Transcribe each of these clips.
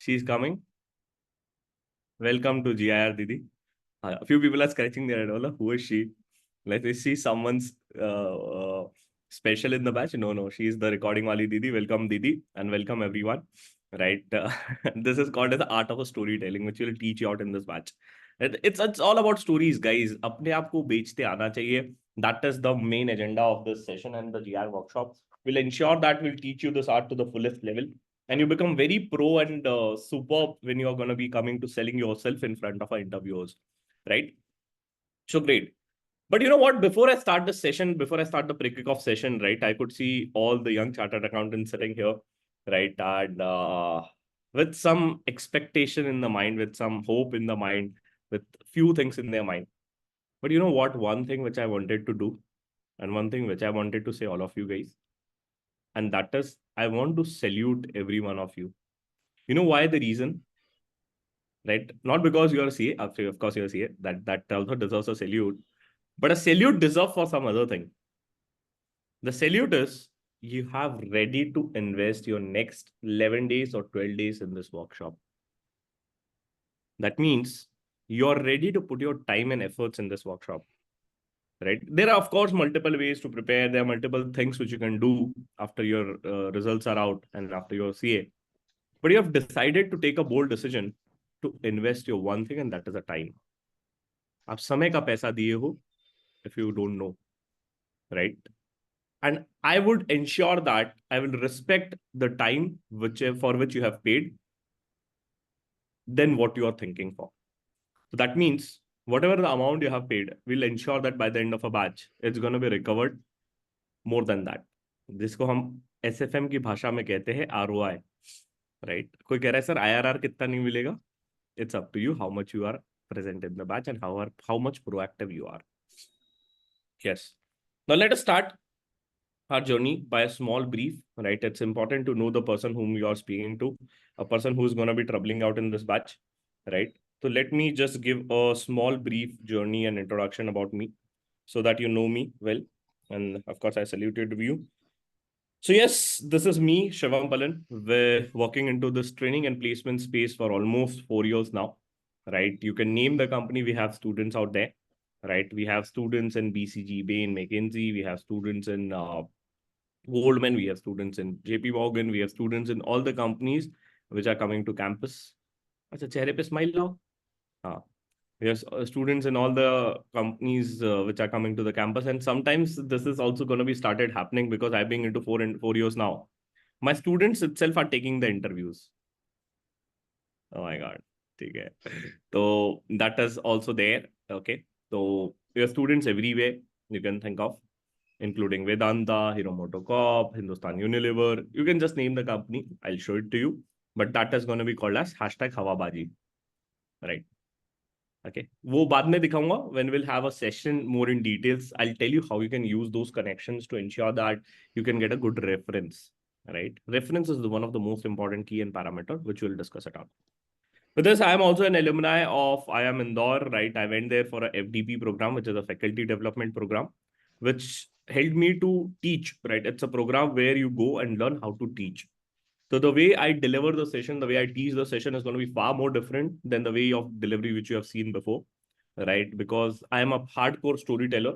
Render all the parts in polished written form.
She's coming. Welcome to GIR, Didi. A few people are scratching their head. Who is she? Like, is she someone's special in the batch? No. She's the recording wali Didi. Welcome, Didi, and welcome everyone. Right. This is called as the art of a storytelling, which will teach you out in this batch. It's all about stories, guys. अपने आप को बेचते आना चाहिए. That is the main agenda of this session and the GR workshop. We'll ensure that we'll teach you this art to the fullest level. And you become very pro and superb when you're going to be coming to selling yourself in front of our interviewers, right? So great. But you know what? Before I start the session, before I start the pre-kickoff session, right, I could see all the young chartered accountants sitting here, right, and with some expectation in the mind, with some hope in the mind, with few things in their mind. But you know what? One thing which I wanted to do, and one thing which I wanted to say all of you guys, and that is I want to salute every one of you. You know why? The reason, right? Not because you are a CA, of course you're a CA, that also deserves a salute, but a salute deserves for some other thing. The salute is you have ready to invest your next 11 days or 12 days in this workshop. That means you're ready to put your time and efforts in this workshop. Right? There are, of course, multiple ways to prepare. There are multiple things which you can do after your results are out and after your CA. But you have decided to take a bold decision to invest your one thing, and that is a time. आप समय का पैसा दिए हो, if you don't know, right? And I would ensure that I will respect the time for which you have paid than what you are thinking for. So that means whatever the amount you have paid, we'll ensure that by the end of a batch, it's going to be recovered more than that. जिसको हम SFM की भाषा में कहते हैं ROI, right? कोई कह रहा है सर IRR कितना नहीं मिलेगा? It's up to you how much you are present in the batch and how much proactive you are. Yes. Now let us start our journey by a small brief, right? It's important to know the person whom you are speaking to, a person who's going to be troubling out in this batch, right? So let me just give a small brief journey and introduction about me so that you know me well. And of course, I saluted you. So yes, this is me, Shivam Palan. We're working into this training and placement space for almost 4 years now, right? You can name the company. We have students out there, right? We have students in BCG, Bain, McKinsey. We have students in Goldman. We have students in JP Morgan. We have students in all the companies which are coming to campus. अच्छा चेहरे पे smile लाओ. हाँ. We have students in all the companies which are coming to the campus, and sometimes this is also going to be started happening because I've been into 4 years now. My students itself are taking the interviews. Oh my God. Okay. So that is also there. Okay. So we have students everywhere you can think of, including Vedanta, Hiromoto Corp, Hindustan Unilever. You can just name the company. I'll show it to you. But that is going to be called as #Hawabaji. Right. Okay. वो बाद में दिखाऊंगा when we'll have a session more in details. I'll tell you how you can use those connections to ensure that you can get a good reference. Right. Reference is one of the most important key and parameter which we'll discuss it on. With this, I am also an alumni of IIM Indore, right? I went there for a FDP program, which is a faculty development program, which helped me to teach, right? It's a program where you go and learn how to teach. So the way I deliver the session, the way I teach the session is going to be far more different than the way of delivery which you have seen before, right? Because I am a hardcore storyteller,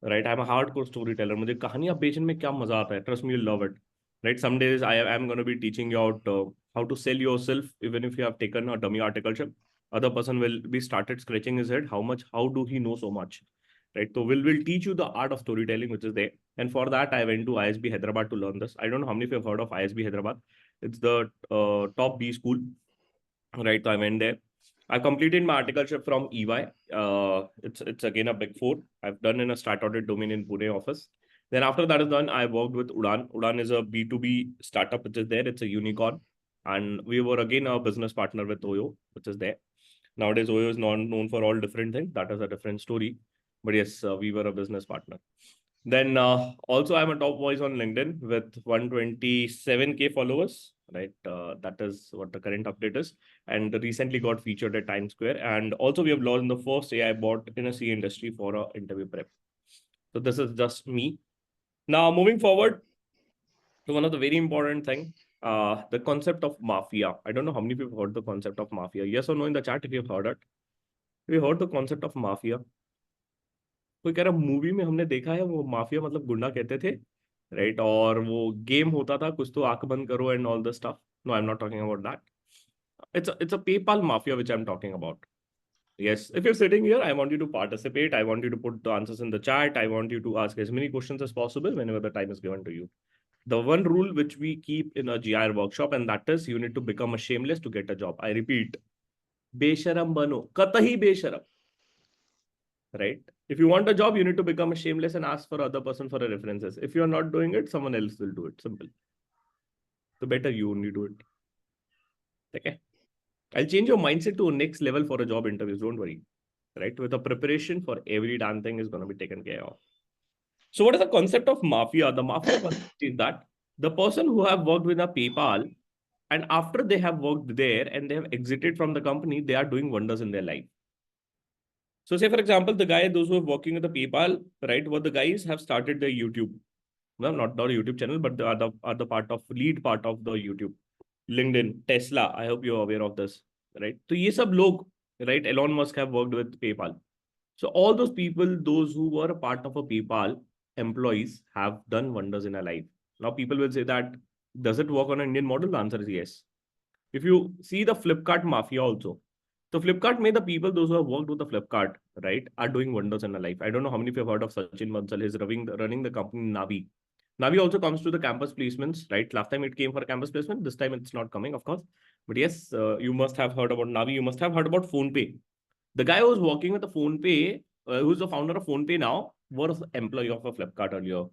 right? I'm a hardcore storyteller. मुझे कहानियां बेचने में क्या मजा आता है? Trust me, you'll love it, right? Some days I am going to be teaching you out how to sell yourself, even if you have taken a dummy articleship. Other person will be started scratching his head. How do he know so much, right? So we'll teach you the art of storytelling, which is there. And for that, I went to ISB Hyderabad to learn this. I don't know how many of you have heard of ISB Hyderabad. It's the top B school, right? So I went there. I completed my articleship from EY. It's again a big four. I've done in a start audit domain in Pune office. Then after that is done, I worked with Udan. Udan is a B2B startup which is there. It's a unicorn. And we were again a business partner with Oyo, which is there. Nowadays, Oyo is known for all different things. That is a different story. But yes, we were a business partner. Then also I'm a top voice on LinkedIn with 127K followers, right? That is what the current update is. And recently got featured at Times Square. And also we have launched the first AI bot in a C industry for a interview prep. So this is just me. Now moving forward to one of the very important thing. The concept of mafia. I don't know how many people have heard the concept of mafia. Yes or no in the chat if you have heard it. We heard the concept of mafia. कोई कह रहा movie में हमने देखा है वो mafia मतलब गुंडा कहते थे राइट और वो गेम होता था कुछ तो आंख बंद करो and all the stuff no I am not talking about that it's a PayPal mafia which I'm talking about. Yes, if you're sitting here, I want you to participate. I want you to put the answers in the chat. I want you to ask as many questions as possible whenever the time is given to you. The one rule which we keep in a GIR workshop, and that is you need to become a shameless to get a job. I repeat, besharam bano, katahi besharam. Right? If you want a job, you need to become a shameless and ask for other person for a references. If you are not doing it, someone else will do it. Simple. The better you only do it. Okay. I'll change your mindset to next level for a job interviews. Don't worry. Right? With the preparation for every damn thing is going to be taken care of. So what is the concept of mafia? The mafia concept is that the person who have worked with a PayPal and after they have worked there and they have exited from the company, they are doing wonders in their life. So say, for example, the guy, those who are working with the PayPal, right, what the guys have started their YouTube. Well, not a YouTube channel, but the other part of lead part of the YouTube. LinkedIn, Tesla, I hope you're aware of this, right? So ye sab log, right, Elon Musk have worked with PayPal. So all those people, those who were a part of a PayPal employees have done wonders in a life. Now people will say that, does it work on an Indian model? The answer is yes. If you see the Flipkart mafia also, so Flipkart made the people, those who have worked with the Flipkart, right, are doing wonders in a life. I don't know how many of you have heard of Sachin Bansal. He's running the company Navi. Navi also comes to the campus placements, right? Last time it came for a campus placement. This time it's not coming, of course. But yes, you must have heard about Navi. You must have heard about PhonePe. The guy who was working with the PhonePe, who's the founder of PhonePe now, was an employee of a Flipkart earlier.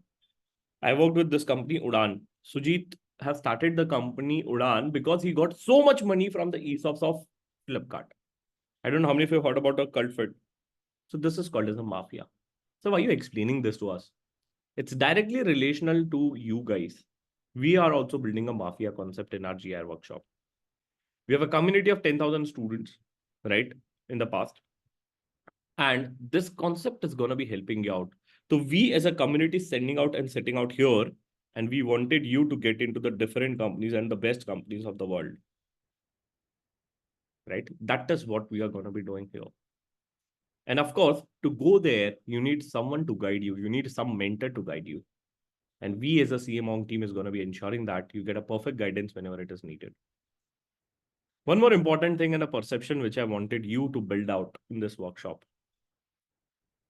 I worked with this company, Udaan. Sujit has started the company Udaan because he got so much money from the ESOPs of Flipkart. I don't know how many of you have heard about a cult fit. So this is called as a mafia. So why are you explaining this to us? It's directly relational to you guys. We are also building a mafia concept in our GR workshop. We have a community of 10,000 students, right, in the past. And this concept is going to be helping you out. So we as a community sending out and sitting out here, and we wanted you to get into the different companies and the best companies of the world. Right? That is what we are going to be doing here. And of course, to go there, you need someone to guide you. You need some mentor to guide you. And we as a CMONG team is going to be ensuring that you get a perfect guidance whenever it is needed. One more important thing and a perception which I wanted you to build out in this workshop.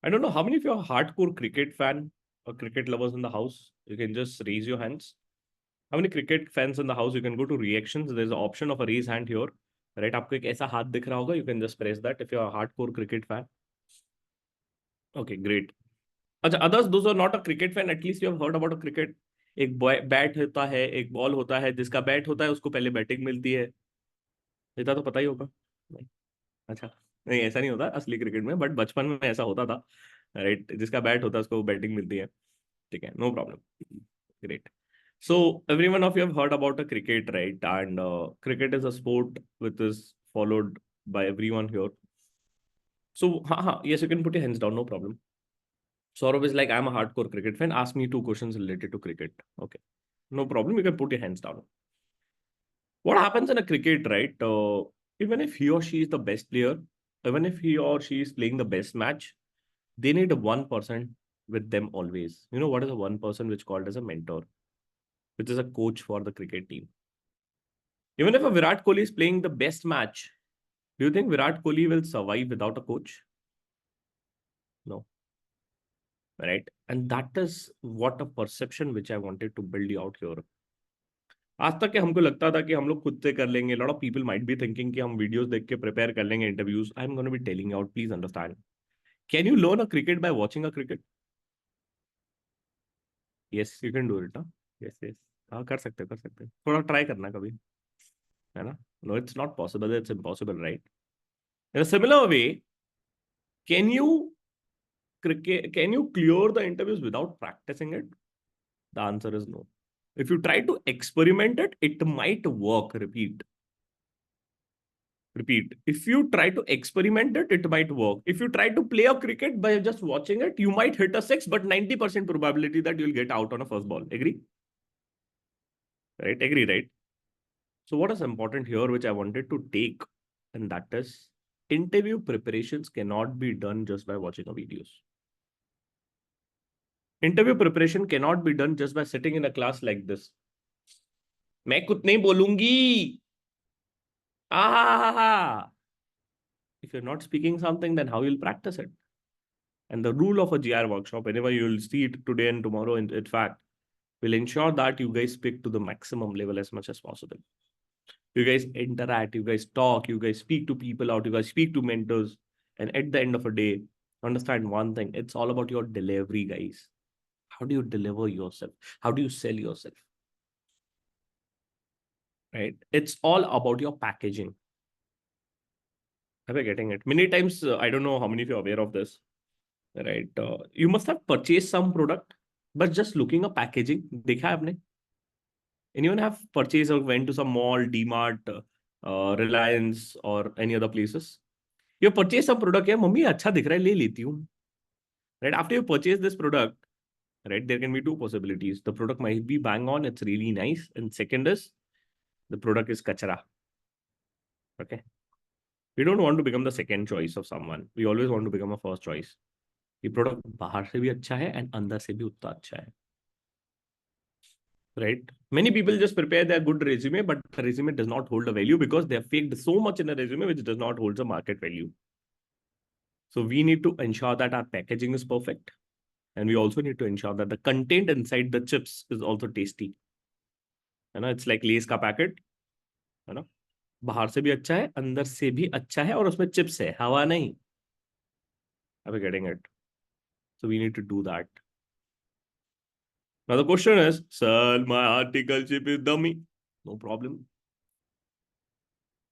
I don't know how many of you are hardcore cricket fan or cricket lovers in the house. You can just raise your hands. How many cricket fans in the house? You can go to reactions. There's an option of a raise hand here. Right? आपको एक ऐसा हाथ दिख रहा होगा. You can just press that if you're a hardcore cricket fan. Okay, great. अच्छा, others, those who are not a cricket fan, at least you have heard about a cricket. एक bat होता है, एक बॉल होता है, जिसका bat होता है उसको पहले बैटिंग मिलती है. इतना तो पता ही होगा. नहीं. अच्छा, नहीं ऐसा नहीं होता असली क्रिकेट में, बट बचपन में ऐसा होता था, राइट? जिसका बैट होता है उसको बैटिंग मिलती है. ठीक है, no problem. Great. So everyone of you have heard about a cricket, right? And cricket is a sport which is followed by everyone here. So yes, you can put your hands down, no problem. Saurabh is like, I'm a hardcore cricket fan. Ask me 2 questions related to cricket. Okay, no problem. You can put your hands down. What happens in a cricket, right? Even if he or she is the best player, even if he or she is playing the best match, they need a 1% with them always. You know what is a 1% which called as a mentor, which is a coach for the cricket team. Even if a Virat Kohli is playing the best match, do you think Virat Kohli will survive without a coach? No. Right? And that is what a perception which I wanted to build you out here. आज तक के हमको लगता था कि हम लोग खुद से कर लेंगे. Lot of people might be thinking कि हम वीडियोस देख के प्रिपेयर कर लेंगे interviews. I am gonna be telling out, please understand. Can you learn a cricket by watching a cricket? Yes, you can do it. Yes yes, हाँ कर सकते हो, कर सकते हो. थोड़ा ट्राई करना कभी, है ना? No, it's not possible, it's impossible, right? In a similar way, can you clear the interviews without practicing it? The answer is no. If you try to experiment it, it might work. Repeat. If you try to experiment it, it might work. If you try to play a cricket by just watching it, you might hit a 6, but 90% probability that you'll get out on a first ball. Agree? Right? Agree, right? So what is important here, which I wanted to take, and that is interview preparations cannot be done just by watching a videos. Interview preparation cannot be done just by sitting in a class like this. मैं कुछ नहीं बोलूंगी. Ah, if you're not speaking something, then how you'll practice it? And the rule of a GR workshop, whenever you'll see it today and tomorrow, in fact, will ensure that you guys speak to the maximum level as much as possible. You guys interact, you guys talk, you guys speak to people out, you guys speak to mentors. And at the end of a day, understand one thing, it's all about your delivery, guys. How do you deliver yourself? How do you sell yourself? Right? It's all about your packaging. Am I getting it? Many times, I don't know how many of you are aware of this, right? You must have purchased some product, but just looking at packaging, देखा है आपने? Anyone have purchased or went to some mall, DMart, Reliance, or any other places? You purchase some product, yeah, mummy, अच्छा दिख रहा है, ले लेती हूँ. Right? After you purchase this product, right, there can be two possibilities. The product might be bang on, it's really nice. And second is, the product is kachara. Okay? We don't want to become the second choice of someone. We always want to become a first choice. ये product बाहर से भी अच्छा है and अंदर से भी उतना अच्छा है. Right? Many people just prepare their good resume, but the resume does not hold a value because they have faked so much in a resume which does not hold a market value. So we need to ensure that our packaging is perfect. And we also need to ensure that the content inside the chips is also tasty. है ना? It's like Lay's का packet, है ना? बाहर से भी अच्छा है, अंदर से भी अच्छा है, और उसमें चिप्स है, हवा नहीं. Are we getting it? So we need to do that. Now the question is, sir, my article chip is dummy. No problem.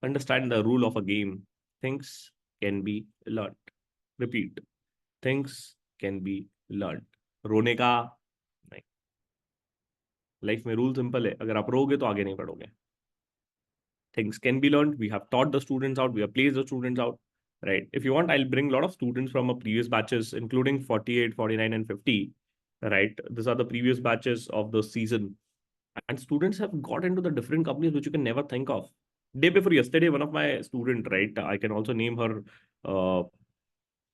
Understand the rule of a game. Things can be learned. Repeat. Things can be learned. रोने का नहीं. Life में rule simple है, अगर आप रोगे तो आगे नहीं बढ़ोगे. Things can be learned. We have taught the students out. We have placed the students out. Right. If you want, I'll bring a lot of students from our previous batches, including 48, 49, and 50. Right. These are the previous batches of the season. And students have got into the different companies which you can never think of. Day before yesterday, one of my student, right, I can also name her,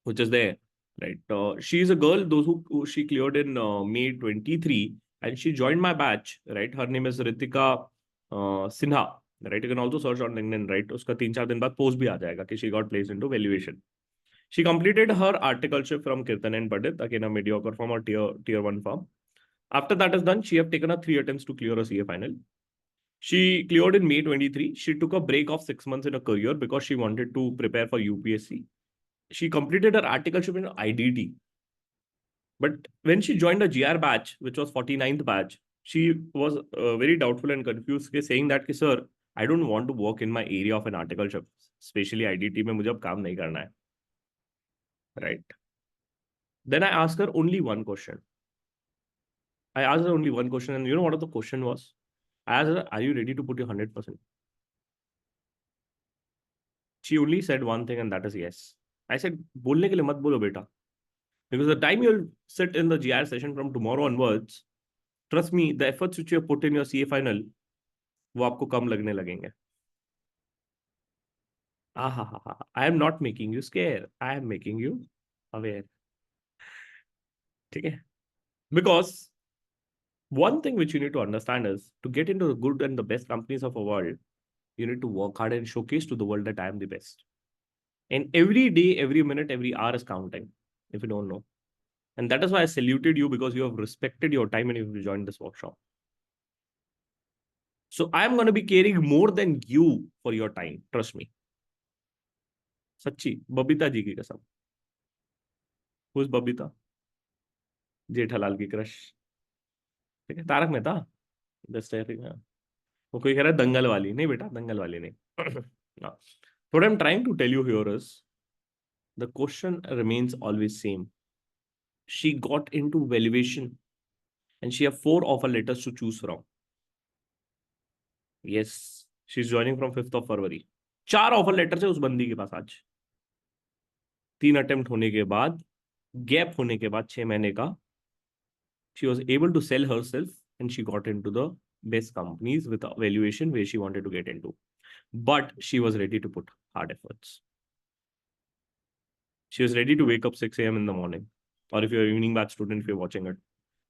which is there, right. She is a girl, those who she cleared in May 23, and she joined my batch, right. Her name is Ritika Sinha, right. You can also search on LinkedIn, right. Uska 3-4 दिन बाद post भी आ जाएगा कि she got placed into valuation. She completed her articleship from Kirtan and Pandit, again a mediocre firm or tier 1 firm. After that is done, she have taken 3 attempts to clear a CA final. She cleared in May 23. She took a break of 6 months in her career because she wanted to prepare for UPSC. She completed her articleship in IDT. But when she joined the GR batch, which was 49th batch, she was very doubtful and confused, saying that, sir, I don't want to work in my area of an articleship, especially IDT में मुझे अब काम नहीं करना है. Right. Then I asked her only one question. And you know what the question was? I asked her, are you ready to put your 100%? She only said one thing, and that is yes. I said, बोलने के लिए मत बोलो बेटा. Because the time you'll sit in the GR session from tomorrow onwards, trust me, the efforts which you have put in your CA final, वो आपको कम लगने लगेंगे. I am not making you scared. I am making you aware. ठीक है? Because one thing which you need to understand is, to get into the good and the best companies of the world, you need to work hard and showcase to the world that I am the best. And every day, every minute, every hour is counting, if you don't know. And that is why I saluted you, because you have respected your time and you have joined this workshop. So I am going to be caring more than you for your time. Trust me. सच्ची, बबीता जी की कसम. Who's Babita? Jethalal की crush. ठीक है, Tarak Mehta. Just वो कोई कह रहा है दंगल वाली. नहीं बेटा, दंगल वाली नहीं. No. What I'm trying to tell you here is, the question remains always same. She got into valuation and she have 4 offer letters to choose from. Yes, she's joining from 5th of February. 4 offer letter है उस बंदी के पास आज. 3 attempt होने के बाद, gap होने के बाद 6 महीने का, she was able to sell herself and she got into the best companies with a valuation where she wanted to get into. But she was ready to put hard efforts. She was ready to wake up 6 a.m. in the morning. Or if you're an evening batch student, if you're watching it,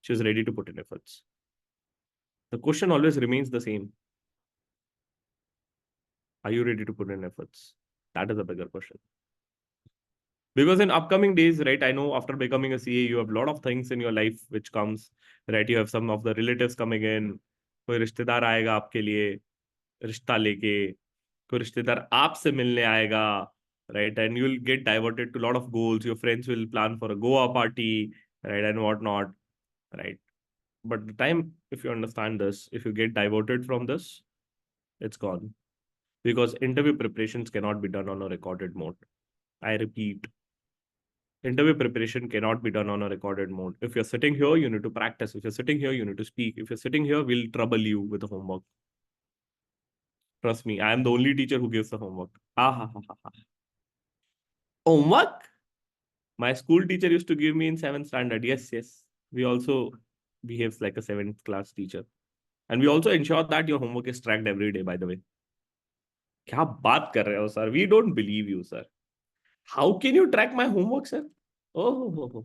she was ready to put in efforts. The question always remains the same. Are you ready to put in efforts? That is a bigger question. Because in upcoming days, right, I know after becoming a CA, you have a lot of things in your life which comes, right? You have some of the relatives coming in, कोई रिश्तेदार आएगा आपके लिए रिश्ता लेके, कोई रिश्तेदार आपसे मिलने आएगा, right? And you'll get diverted to a lot of goals. Your friends will plan for a Goa party, right, and whatnot, right? But the time, if you understand this, if you get diverted from this, it's gone. Because interview preparations cannot be done on a recorded mode. I repeat, interview preparation cannot be done on a recorded mode. If you're sitting here, you need to practice. If you're sitting here, you need to speak. If you're sitting here, we'll trouble you with the homework. Trust me, I am the only teacher who gives the homework. Ah, ha, ha, ha, ha. Homework? My school teacher used to give me in 7th standard. Yes, yes. We also behaves like a 7th class teacher. And we also ensure that your homework is tracked every day, by the way. क्या बात कर रहे हो, sir? We don't believe you, sir. How can you track my homework, sir? Oh.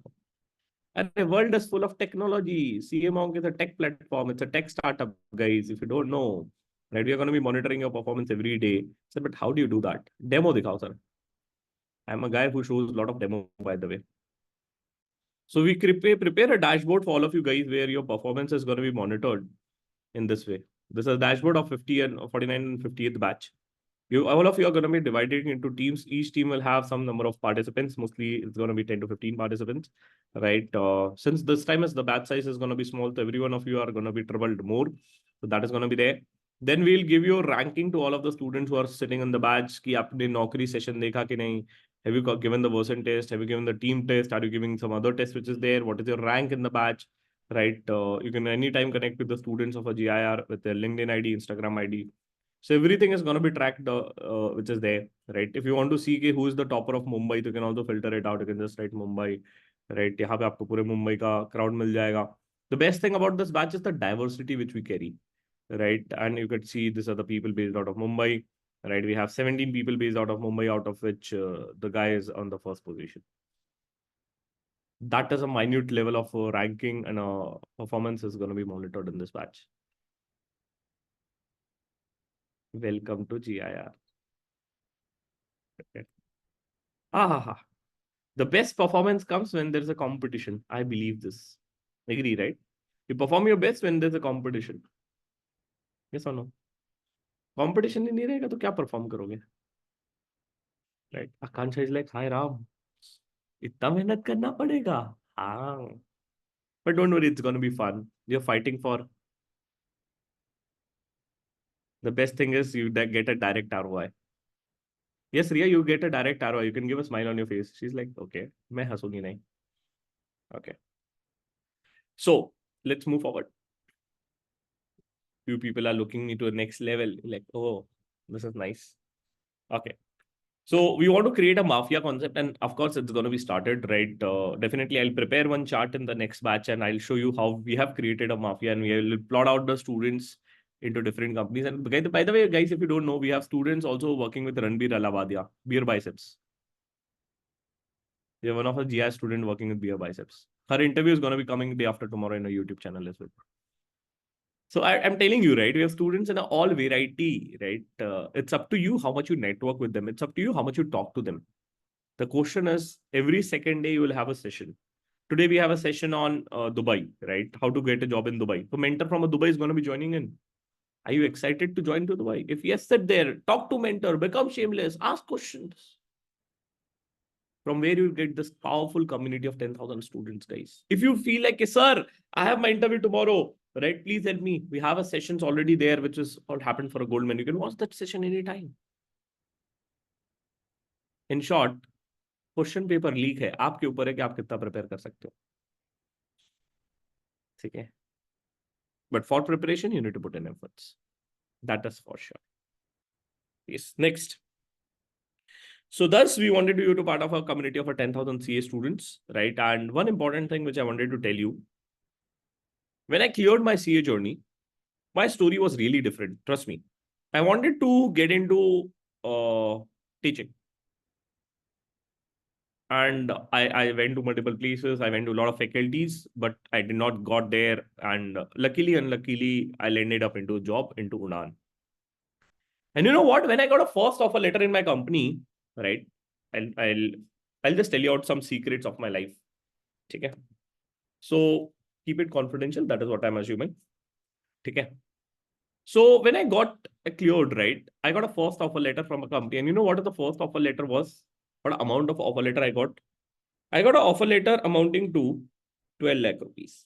And the world is full of technology. CMONG is a tech platform. It's a tech startup, guys. If you don't know, right, we are going to be monitoring your performance every day. Sir, but how do you do that? Demo dikhao, sir. I'm a guy who shows a lot of demo, by the way. So we prepare a dashboard for all of you guys where your performance is going to be monitored in this way. This is a dashboard of 50 and 49 and 50th batch. All of you are going to be divided into teams. Each team will have some number of participants. Mostly it's going to be 10 to 15 participants, right? Since this time is the batch size is going to be small, so every one of you are going to be troubled more. So that is going to be there. Then we'll give you a ranking to all of the students who are sitting in the batch. Ki aapne naukri session dekha ki nahi? Have you given the version test? Have you given the team test? Are you giving some other test which is there? What is your rank in the batch? Right? You can anytime connect with the students of a GIR with their LinkedIn ID, Instagram ID. So everything is going to be tracked, which is there, right? If you want to see who is the topper of Mumbai, you can also filter it out. You can just write Mumbai, right? यहाँ पे आपको पूरे मुंबई का crowd मिल जाएगा. The best thing about this batch is the diversity which we carry, right? And you could see these are the people based out of Mumbai, right? We have 17 people based out of Mumbai, out of which the guy is on the first position. That is a minute level of ranking and performance is going to be monitored in this batch. Welcome to GIR. Okay. The best performance comes when there's a competition. I believe this. Agree, right? You perform your best when there's a competition. Yes or no? Competition ही नहीं रहेगा तो क्या perform करोगे? Right? Akansha is like, hi Ram, इतना मेहनत करना पड़ेगा. हाँ. But don't worry, it's going to be fun. You're fighting for. The best thing is you get a direct ROI. Yes, Ria, you get a direct ROI. You can give a smile on your face. She's like, okay, मैं हंसूंगी नहीं. Okay. So let's move forward. Few people are looking into the next level. Like, oh, this is nice. Okay. So we want to create a mafia concept, and of course, it's going to be started, right? Definitely, I'll prepare one chart in the next batch, and I'll show you how we have created a mafia, and we will plot out the students into different companies. And by the way, guys, if you don't know, we have students also working with Ranbir Alawadia, Beer Biceps. We have one of a GI student working with Beer Biceps. Her interview is going to be coming day after tomorrow in a YouTube channel as well. So I'm telling you, right? We have students in all variety, right? It's up to you how much you network with them. It's up to you how much you talk to them. The question is, every second day you will have a session. Today we have a session on Dubai, right? How to get a job in Dubai. So mentor from Dubai is going to be joining in. Are you excited to join to Dubai? If yes, sit there, talk to mentor, become shameless, ask questions. From where you get this powerful community of 10,000 students, guys. If you feel like, sir, I have my interview tomorrow, right? Please help me. We have a sessions already there, which is all happened for a Goldman. You can watch that session anytime. In short, question paper leak है, आपके ऊपर है कि आप कितना prepare कर सकते हो. ठीक है? But for preparation, you need to put in efforts. That is for sure. Yes. Next. So thus, we wanted you to part of a community of a 10,000 CA students, right? And one important thing which I wanted to tell you, when I cleared my CA journey, my story was really different. Trust me. I wanted to get into teaching. And I went to multiple places. I went to a lot of faculties, but I did not got there. And unluckily, I landed up into a job into Udan. And you know what? When I got a first offer letter in my company, right? I'll I'll I'll just tell you out some secrets of my life. Okay. So keep it confidential. That is what I'm assuming. Okay. So when I got cleared, right, I got a first offer letter from a company. And you know what the first offer letter was? What amount of offer letter I got? I got an offer letter amounting to 12 lakh rupees.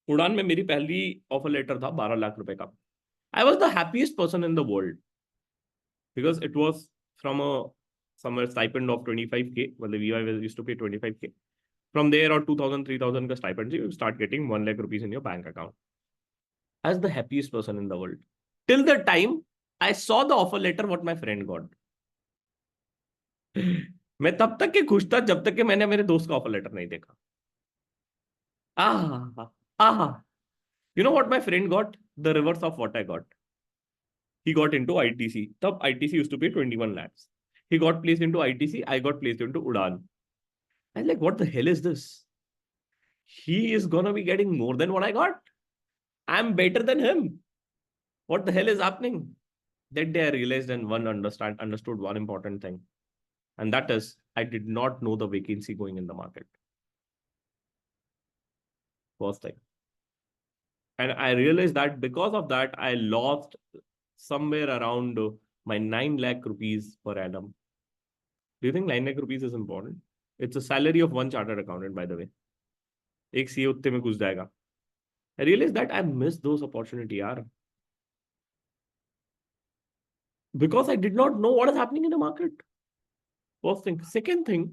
उड़ान में मेरी पहली offer letter था 12 लाख रुपए का. I was the happiest person in the world because it was from a somewhere stipend of 25K. Well, the VI used to pay 25K. From there or 2000, 3000 ka stipend, you start getting 1 lakh rupees in your bank account. I was the happiest person in the world. Till the time I saw the offer letter what my friend got. मैं तब तक के खुश था जब तक कि मैंने मेरे दोस्त का ऑफर लेटर नहीं देखा. Ah, ah. You know what my friend got? The reverse of what I got. He got into ITC. Tab ITC used to pay 21 lakhs. He got placed into ITC. I got placed into Udan. I was like, what the hell is this? He is gonna be getting more than what I got. I'm better than him. What the hell is happening? That day I realized and understood one important thing. And that is, I did not know the vacancy going in the market. First thing. And I realized that because of that, I lost somewhere around my 9 lakh rupees per annum. Do you think 9 lakh rupees is important? It's a salary of one chartered accountant, by the way. एक CA उत्ते में घुस जाएगा. I realized that I missed those opportunity, yaar. Because I did not know what is happening in the market. First thing. Second thing,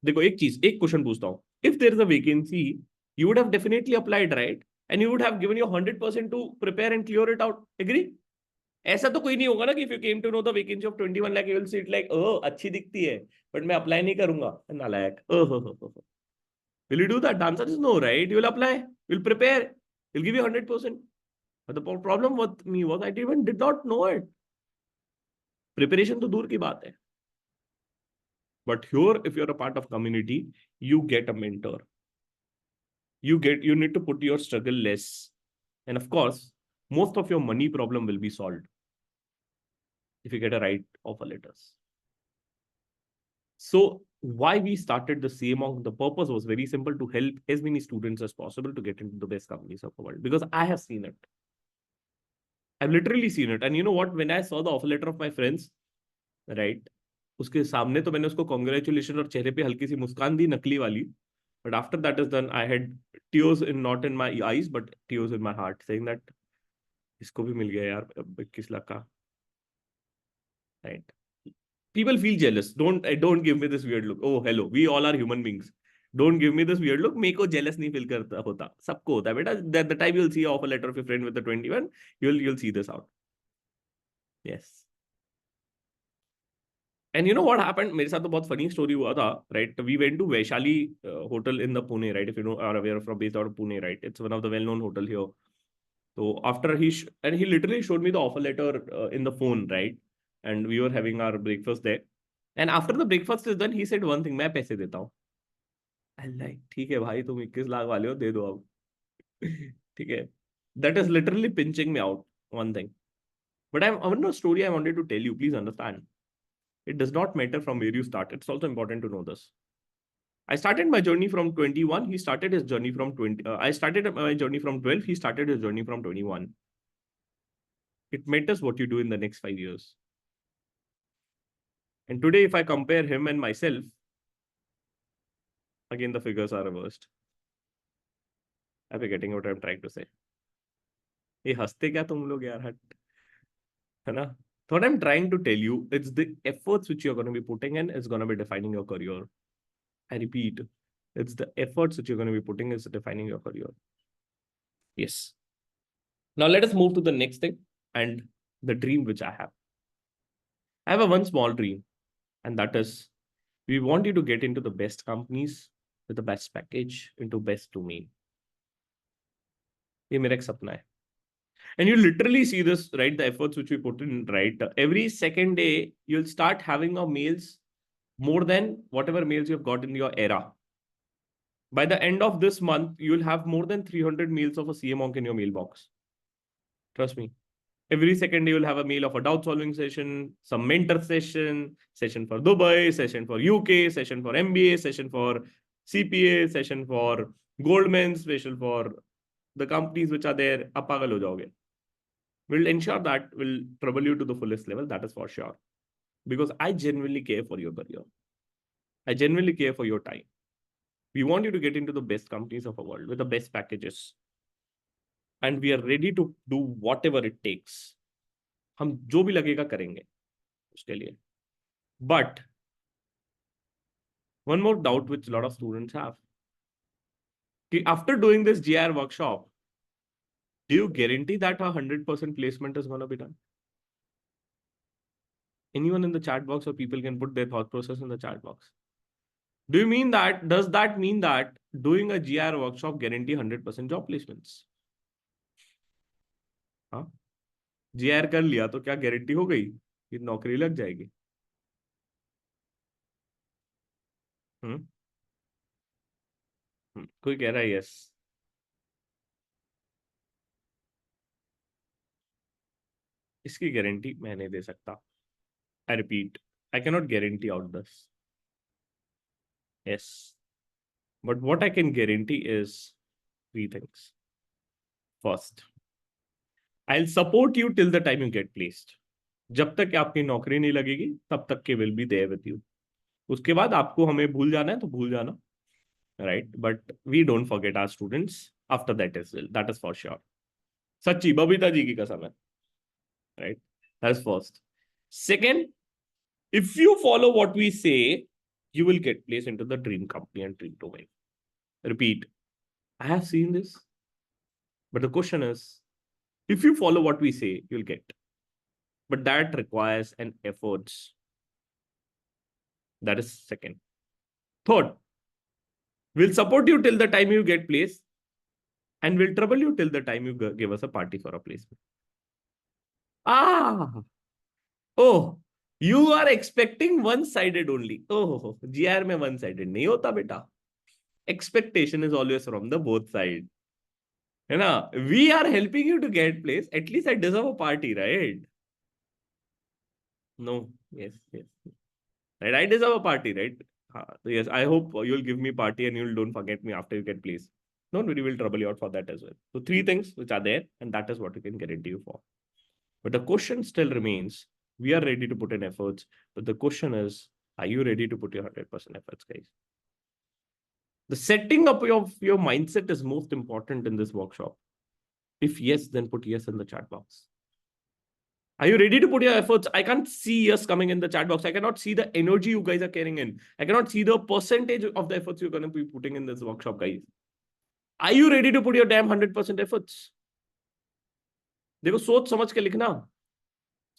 देखो एक question पूछता हूँ. If there is a vacancy, you would have definitely applied, right? And you would have given your 100% to prepare and clear it out. Agree? ऐसा तो कोई नहीं होगा ना कि if you came to know the vacancy of 21 lakh, you will see it like, oh, अच्छी दिखती है, but मैं apply नहीं करूंगा. नालायक. Will you do that? The answer is no, right? You will apply, you will prepare, you'll give you 100%. But the problem with me was I even did not know it. Preparation तो दूर की बात है. But here, if you're a part of community, you get a mentor. You need to put your struggle less. And of course, most of your money problem will be solved if you get a right offer letters. So why we started the CMONG, the purpose was very simple, to help as many students as possible to get into the best companies of the world. Because I have seen it. I've literally seen it. And you know what? When I saw the offer letter of my friends, right? उसके सामने तो मैंने उसको congratulation और चेहरे पे हल्की सी मुस्कान दी नकली वाली. But after that is done, I had tears not in my eyes, but tears in my heart, saying that इसको भी मिल गया यार 21 लाख का. Right? People feel jealous. Don't give me this weird look. Oh, hello. We all are human beings. Don't give me this weird look. मेरे को jealous नहीं feel करता होता. सबको होता है बेटा. That the time you'll see an offer letter of your friend with the 21, you'll see this out. Yes. And you know what happened? मेरे साथ तो बहुत funny story हुआ था, right? We went to Vaishali hotel in the Pune, right? If you know, are aware from based out of Pune, right? It's one of the well-known hotel here. So after he literally showed me the offer letter in the phone, right? And we were having our breakfast there. And after the breakfast is done, he said one thing, मैं पैसे देता हूँ. I like, ठीक है भाई, तुम 21 लाख वाले हो, दे दो अब. ठीक है. That is literally pinching me out, one thing. But I have a story I wanted to tell you. Please understand. It does not matter from where you start. It's also important to know this. I started my journey from 21. He started his journey from 20. I started my journey from 12. He started his journey from 21. It matters what you do in the next 5 years. And today, if I compare him and myself, again, the figures are reversed. Are you getting what I'm trying to say? ये हंसते क्या तुम लोग यार, हट, है ना? What I'm trying to tell you, it's the efforts which you're going to be putting in is going to be defining your career. I repeat, it's the efforts that you're going to be putting is defining your career. Yes. Now let us move to the next thing and the dream which I have. I have a one small dream, and that is we want you to get into the best companies with the best package into best domain. ये मेरा एक सपना है. And you literally see this, right? The efforts which we put in, right? Every second day, you'll start having a mails more than whatever mails you've got in your era. By the end of this month, you'll have more than 300 mails of a CA Monk in your mailbox. Trust me. Every second day, you'll have a mail of a doubt solving session, some mentor session, session for Dubai, session for UK, session for MBA, session for CPA, session for Goldman, session for the companies which are there. आप पागल हो जाओगे. We'll ensure that will trouble you to the fullest level. That is for sure. Because I genuinely care for your career. I genuinely care for your time. We want you to get into the best companies of the world with the best packages. And we are ready to do whatever it takes. हम जो भी लगेगा करेंगे उसके लिए. But one more doubt which a lot of students have. After doing this GR workshop, do you guarantee that 100% placement is going to be done? Anyone in the chat box, or people can put their thought process in the chat box. Does that mean that doing a GR workshop guarantee 100% job placements? हाँ, GR कर लिया तो क्या guarantee हो गई कि नौकरी लग जाएगी? कोई कह रहा है यस. इसकी गारंटी मैं नहीं दे सकता. I repeat, I can not guarantee out this. Yes. But what I can guarantee is three things. First, I'll support you till the time you get placed. जब तक आपकी नौकरी नहीं लगेगी तब तक के will be there with you. उसके बाद आपको हमें भूल जाना है तो भूल जाना, right? But we don't forget our students after that as well. That is for sure. सच्ची बबीता जी की कसम है, right? That's first. Second, if you follow what we say, you will get placed into the dream company and dream domain. Repeat, I have seen this, but the question is, if you follow what we say, you'll get. But that requires an efforts. That is second. Third, we'll support you till the time you get placed, and we'll trouble you till the time you give us a party for a placement. Oh, you are expecting one-sided only. Oh, GR में one-sided नहीं होता बेटा. Expectation is always from the both side. You know, we are helping you to get placed. At least I deserve a party, right? No, yes. Right, I deserve a party, right? So yes, I hope you'll give me party and you'll don't forget me after you get placed. Don't worry, we'll trouble you out for that as well. So three things which are there, and that is what we can guarantee you for. But the question still remains, we are ready to put in efforts, but the question is, are you ready to put your 100% efforts, guys? The setting up of your mindset is most important in this workshop. If yes, then put yes in the chat box. Are you ready to put your efforts? I can't see yes coming in the chat box. I cannot see the energy you guys are carrying in. I cannot see the percentage of the efforts you're going to be putting in this workshop, guys. Are you ready to put your damn 100% efforts? देखो सोच समझ के लिखना.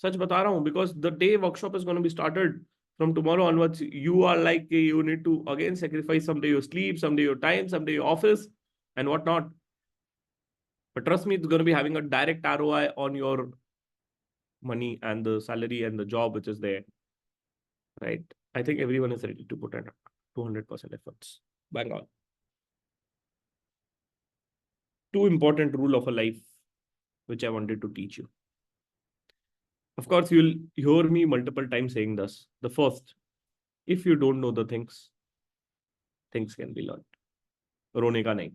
सच बता रहा हूं, because the day workshop is going to be started from tomorrow onwards, you are like, you need to again sacrifice someday your sleep, someday your time, someday your office and whatnot. But trust me, it's going to be having a direct ROI on your money and the salary and the job which is there, right? I think everyone is ready to put in 200% efforts. Bang on. Two important rule of a life which I wanted to teach you. Of course, you'll hear me multiple times saying this. The first, if you don't know the things, things can be learned. रोने का नहीं.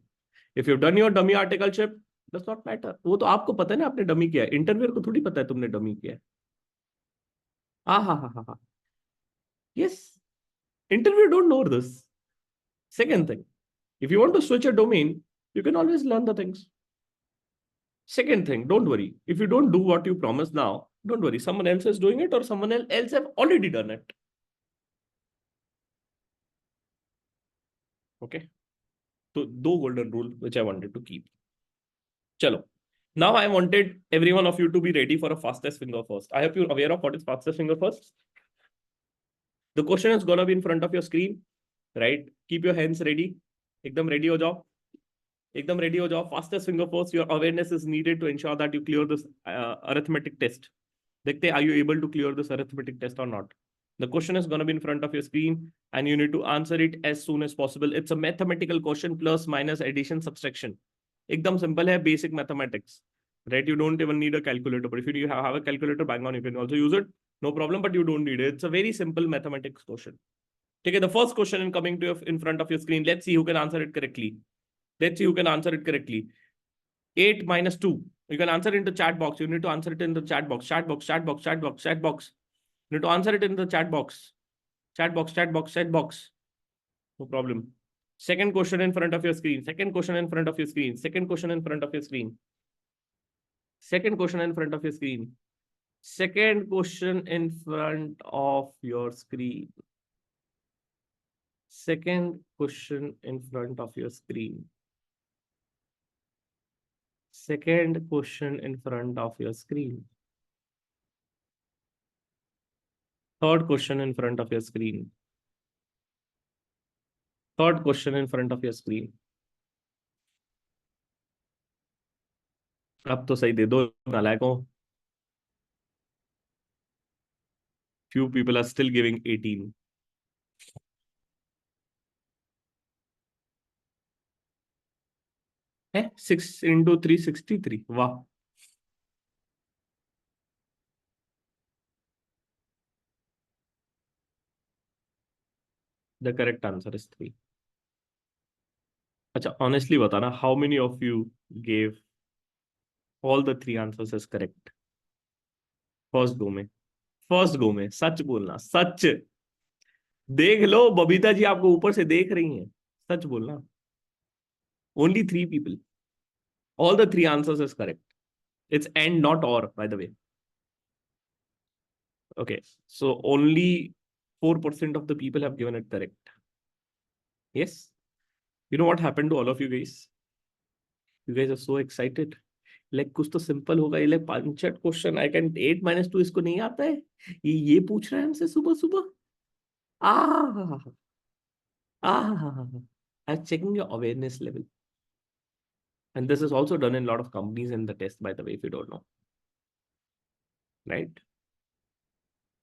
If you've done your dummy articleship, does not matter. वो तो आपको पता है ना आपने डमी किया है. इंटरव्यूअर को थोड़ी पता है तुमने डमी किया है. हा. Yes. Interviewer don't know this. Second thing, if you want to switch a domain, you can always learn the things. Second thing, don't worry. If you don't do what you promised now, don't worry. Someone else is doing it or someone else have already done it. Okay. So, two golden rule which I wanted to keep. Chalo. Now I wanted every one of you to be ready for a fastest finger first. I hope you're aware of what is fastest finger first. The question is gonna be in front of your screen, right? Keep your hands ready. Ekdam ready ho jao. एकदम ready हो जाओ, fastest finger first. Your awareness is needed to ensure that you clear this arithmetic test. देखते हैं, are you able to clear this arithmetic test or not? The question is going to be in front of your screen and you need to answer it as soon as possible. It's a mathematical question, plus minus addition subtraction. एकदम simple है, basic mathematics, right? You don't even need a calculator, but if you have a calculator, bang on, you can also use it, no problem, but you don't need it. It's a very simple mathematics question. Okay, the first question in coming to in front of your screen. Let's see who can answer it correctly. Let's see who can answer it correctly. 8 minus 2. You can answer it in the chat box. You need to answer it in the chat box. Chat box, chat box, chat box, chat box. You need to answer it in the chat box. Chat box, chat box, chat box. No problem. Second question in front of your screen. Second question in front of your screen. Second question in front of your screen. Second question in front of your screen. Second question in front of your screen. Second question in front of your screen. Second question in front of your screen. Third question in front of your screen. Third question in front of your screen. अब तो सही दे दो नालायकों. Few people are still giving 18. है 6 into 363. वाह. The correct answer is 3. अच्छा, honestly बताना, how many of you gave all the 3 answers as correct? First go में. First go में सच बोलना, सच. देख लो, बबीता जी आपको ऊपर से देख रही हैं. सच बोलना. Only 3 people. All the 3 answers is correct. It's and not or, by the way. Okay, so only 4% of the people have given it correct. Yes. You know what happened to all of you guys? You guys are so excited. Like कुछ तो simple होगा. ये like पांच question. I can 8 minus 2 इसको नहीं आता है. ये पूछ रहा है हमसे सुबह सुबह. Ah, I'm checking your awareness level. And this is also done in a lot of companies in the test, by the way, if you don't know. Right?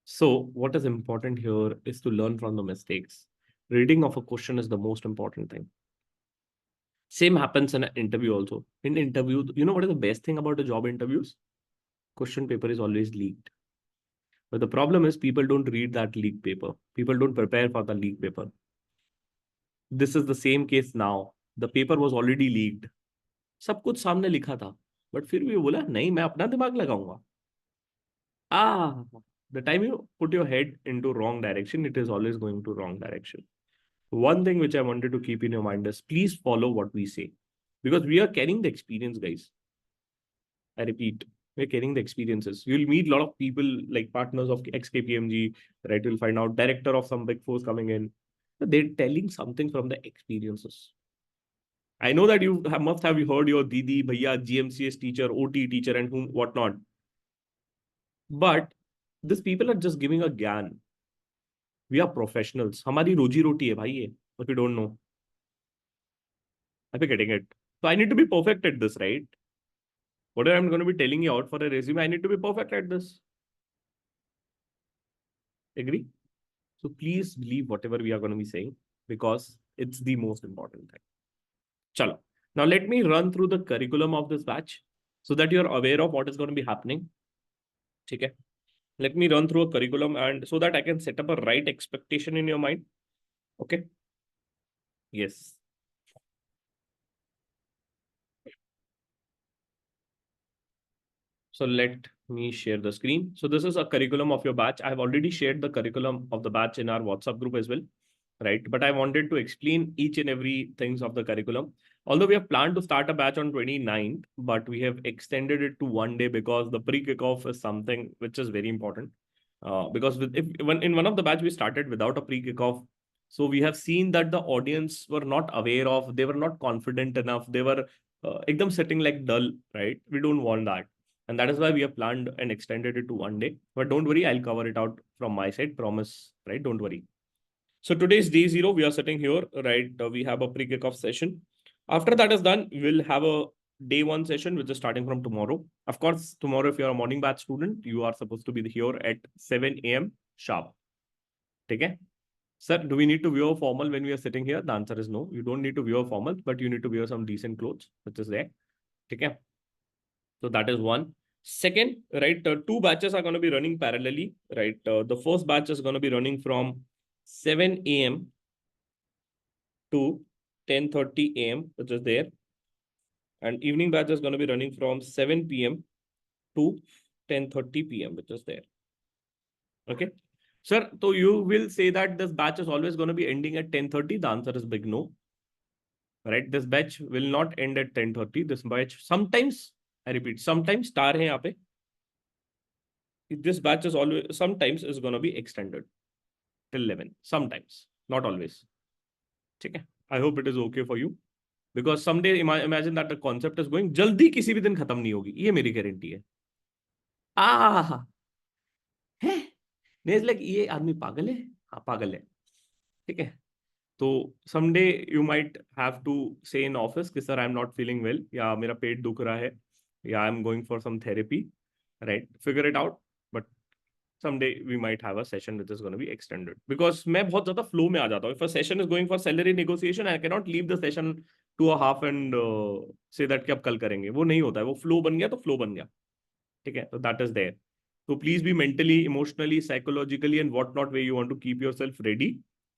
So what is important here is to learn from the mistakes. Reading of a question is the most important thing. Same happens in an interview also. In interview, you know what is the best thing about the job interviews? Question paper is always leaked. But the problem is people don't read that leaked paper. People don't prepare for the leaked paper. This is the same case now. The paper was already leaked. सब कुछ सामने लिखा था. But फिर भी बोला नहीं, मैं अपना दिमाग लगाऊंगा. The time you put your head into wrong direction, it is always going to wrong direction. One thing which I wanted to keep in your mind is please follow what we say. Because we are carrying the experience, guys. I repeat, we're carrying the experiences. You'll meet a lot of people like partners of XKPMG, right? You'll find out director of some big force coming in. They're telling something from the experiences. I know that you must have heard your Didi, Bhaiya, GMCS teacher, OT teacher, and whom whatnot. But these people are just giving a gyan. We are professionals. Hamari roji roti hai bhai ye. If you don't know. Are you getting it? So I need to be perfect at this, right? Whatever I'm going to be telling you out for a resume, I need to be perfect at this. Agree? So please believe whatever we are going to be saying because it's the most important thing. Chalo. Now let me run through the curriculum of this batch so that you're aware of what is going to be happening. Okay. Let me run through a curriculum and so that I can set up a right expectation in your mind. Okay. Yes. So let me share the screen. So this is a curriculum of your batch. I've already shared the curriculum of the batch in our WhatsApp group as well, right? But I wanted to explain each and every things of the curriculum. Although we have planned to start a batch on 29th, but we have extended it to 1 day because the pre-kickoff is something which is very important. Because in one of the batch we started without a pre-kickoff, so we have seen that the audience were not aware of, they were not confident enough, they were ekdam sitting like dull, right? We don't want that. And that is why we have planned and extended it to 1 day. But don't worry, I'll cover it out from my side, promise, right? Don't worry. So today's day 0, we are sitting here, right? We have a pre-kickoff session. After that is done, we'll have a day one session, which is starting from tomorrow. Of course, tomorrow, if you're a morning batch student, you are supposed to be here at 7 a.m. sharp. Okay? Sir, do we need to wear formal when we are sitting here? The answer is no. You don't need to wear formal, but you need to wear some decent clothes, which is there. Okay? So that is one. Second, right, two batches are going to be running parallelly, right? The first batch is going to be running from 7 a.m. to 10:30 a.m., which is there. And evening batch is going to be running from 7 p.m. to 10:30 p.m., which is there. Okay. Sir, so you will say that this batch is always going to be ending at 10:30. The answer is big no. Right? This batch will not end at 10:30. This batch sometimes, I repeat, sometimes star hai yahan pe. This batch is always sometimes is going to be extended till 11. Sometimes, not always. Okay. I hope it is okay for you. Because someday imagine that the concept is going, jaldi kisi bhi din khatam nahi hogi. ये मेरी guarantee है. Ah, है like ये आदमी पागल है. हाँ पागल है. ठीक है. तो someday you might have to say in office कि sir I am not feeling well, या मेरा पेट दुख रहा है, या I am going for some therapy, right, figure it out. But someday we might have a session which is going to be extended, because मैं बहुत ज्यादा flow में आ जाता हूँ. If a session is going for salary negotiation, I cannot leave the session to a half and say that कि अब कल करेंगे. वो नहीं होता है. वो flow बन गया तो flow बन गया. ठीक है. तो that is there. So please be mentally, emotionally, psychologically and what not way you want to keep yourself ready.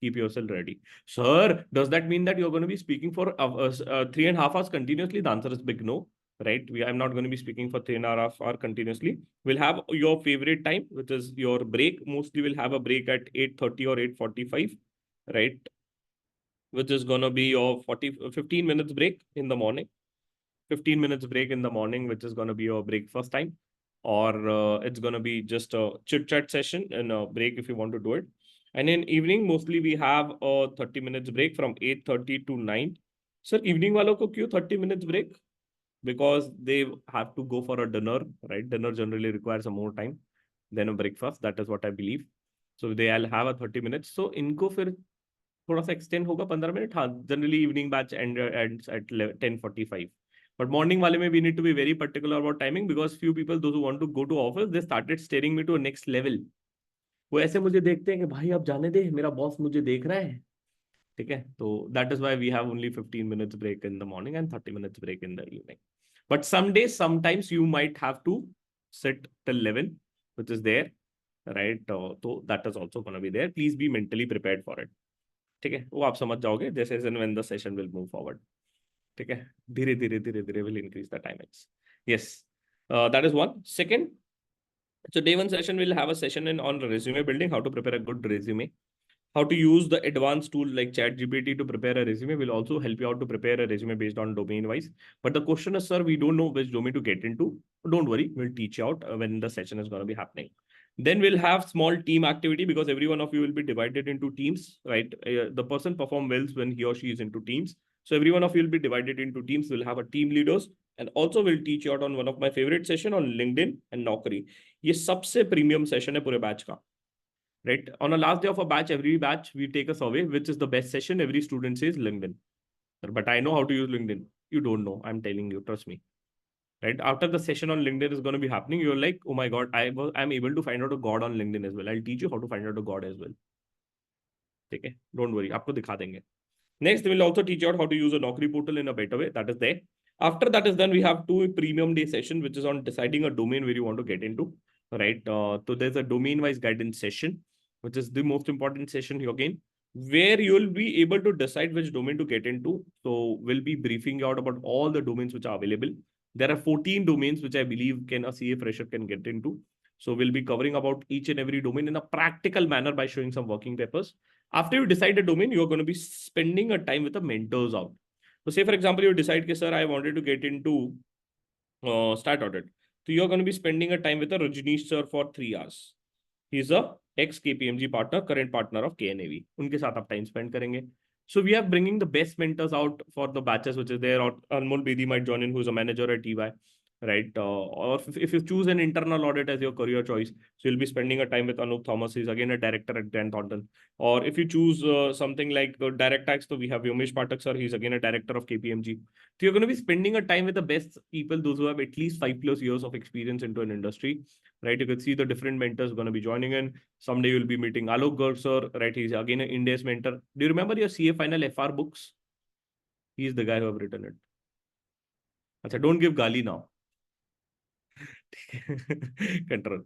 Keep yourself ready. Sir, does that mean that you're going to be speaking for 3.5 hours continuously? The answer is big no. Right? I'm not going to be speaking for 3.5 hours continuously. We'll have your favorite time, which is your break. Mostly we'll have a break at 8:30 or 8:45, right? Which is going to be your 15 minutes break in the morning. 15 minutes break in the morning, which is going to be your breakfast time. Or it's going to be just a chit chat session and a break if you want to do it. And in evening, mostly we have a 30 minutes break from 8:30 to 9. Sir, evening walo ko kyun 30 minutes break? Because they have to go for a dinner, right? Dinner generally requires a more time than a breakfast. That is what I believe. So they'll have a 30 minutes. So इनको फिर थोड़ा सा extend होगा 15 minute. हाँ, generally evening batch ends at 10:45. But morning wale mein we need to be very particular about timing, because few people, those who want to go to office, they started staring me to a next level. वो ऐसे मुझे देखते हैं कि भाई अब जाने दे, मेरा बॉस मुझे देख रहा है. ठीक है. तो that is why we have only 15 minutes break in the morning and 30 minutes break in the evening. But some days, sometimes you might have to sit till 11, which is there, right? So that is also going to be there. Please be mentally prepared for it. ठीक है. वो आप समझ जाओगे जैसे when the session will move forward. ठीक है. धीरे धीरे will increase the timings. Yes, that is one. Second, so day one session will have a session on resume building, how to prepare a good resume. How to use the advanced tool like ChatGPT to prepare a resume will also help you out to prepare a resume based on domain wise. But the question is, sir, we don't know which domain to get into. Don't worry, we'll teach you out when the session is going to be happening. Then we'll have small team activity, because every one of you will be divided into teams, right? The person perform well when he or she is into teams. So every one of you will be divided into teams. We'll have a team leaders, and also we'll teach you out on one of my favorite session on LinkedIn and Naukri. ये सबसे premium session है पूरे batch का. Right? On the last day of a batch, every batch, we take a survey, which is the best session. Every student says LinkedIn. But I know how to use LinkedIn. You don't know. I'm telling you, trust me. Right? After the session on LinkedIn is going to be happening, you're like, oh my God, I'm able to find out a God on LinkedIn as well. I'll teach you how to find out a God as well. Okay? Don't worry. आपको दिखा देंगे. Next, we'll also teach you out how to use a Naukri portal in a better way. That is there. After that is done, we have two premium day session, which is on deciding a domain where you want to get into. Right? So there's a domain-wise guidance session, which is the most important session here again, where you'll be able to decide which domain to get into. So we'll be briefing you out about all the domains which are available. There are 14 domains which I believe a CA fresher can get into. So we'll be covering about each and every domain in a practical manner by showing some working papers. After you decide a domain, you're going to be spending a time with the mentors out. So say, for example, you decide, sir, I wanted to get into start audit. So you're going to be spending a time with a Rajneesh sir for 3 hours. He's a ex-KPMG partner, current partner of KNAV. उनके साथ आप time spend करेंगे. So we are bringing the best mentors out for the batches which is there. Or Anmol Bedi might join in, who's a manager at EY. right? Or if you choose an internal audit as your career choice, so you'll be spending a time with Anup Thomas, he's again a director at Grant Thornton. Or if you choose something like direct tax, so we have Yomesh Pathak sir, he's again a director of KPMG. So you're going to be spending a time with the best people, those who have at least 5+ years of experience into an industry, right? You can see the different mentors going to be joining in. Someday you'll be meeting Alok Garg sir, right? He's again an India's mentor. Do you remember your CA final FR books? He's the guy who have written it. Achha, don't give gali now. Control.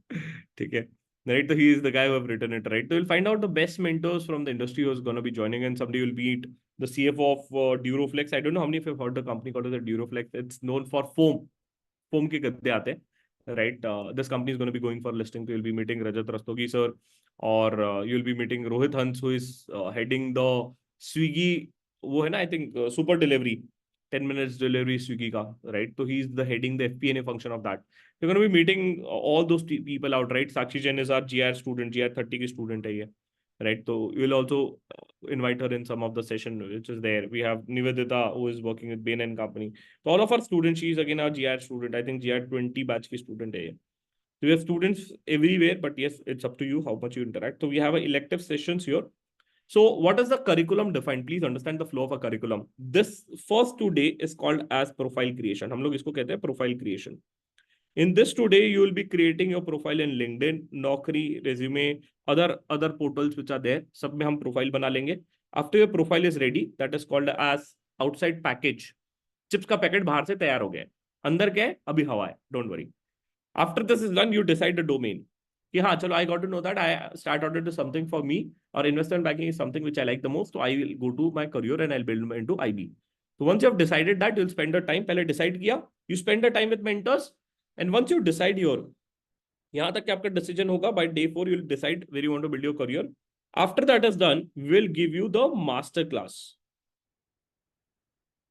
Okay. Right. So he is the guy who have written it, right? So you'll find out the best mentors from the industry who's going to be joining, and someday you'll meet the CFO of Duroflex. I don't know how many of you have heard the company called as a Duroflex. It's known for foam. Foam के गद्दे आते हैं, right? This company is going to be going for listing. So you'll be meeting Rajat Rastogi sir, or you'll be meeting Rohit Hans, who is heading the Swiggy. वो है ना, I think super delivery, 10 minutes delivery Swiggy का, right? So he's the heading the FP&A function of that. You're going to be meeting all those people out, right? Sakshi Jain is our GR student, GR 30 की student है ये, right? So you'll also invite her in some of the session which is there. We have Nivedita, who is working with Bain and Company. So all of our students, she is again our GR student. I think GR 20 batch की student है ये. So we have students everywhere, but yes, it's up to you how much you interact. So we have elective sessions here. So what is the curriculum defined? Please understand the flow of a curriculum. This first 2 day is called as profile creation. हम लोग इसको कहते हैं profile creation. In this today, you will be creating your profile in LinkedIn, Naukri, Resume, other portals which are there. सब में हम profile बना लेंगे. After your profile is ready, that is called as outside package. Chips का packet बाहर से तैयार हो गया है. अंदर क्या है? अभी हवा है. Don't worry. After this is done, you decide the domain. कि हाँ चलो, I got to know that I start audit is something for me, or investment banking is something which I like the most. So I will go to my career and I'll build into IB. So once you have decided that, you'll spend the time. पहले decide किया. You spend the time with mentors. And once you decide यहाँ तक कि आपका decision होगा, by day 4 you'll decide where you want to build your career. After that is done, we'll give you the master class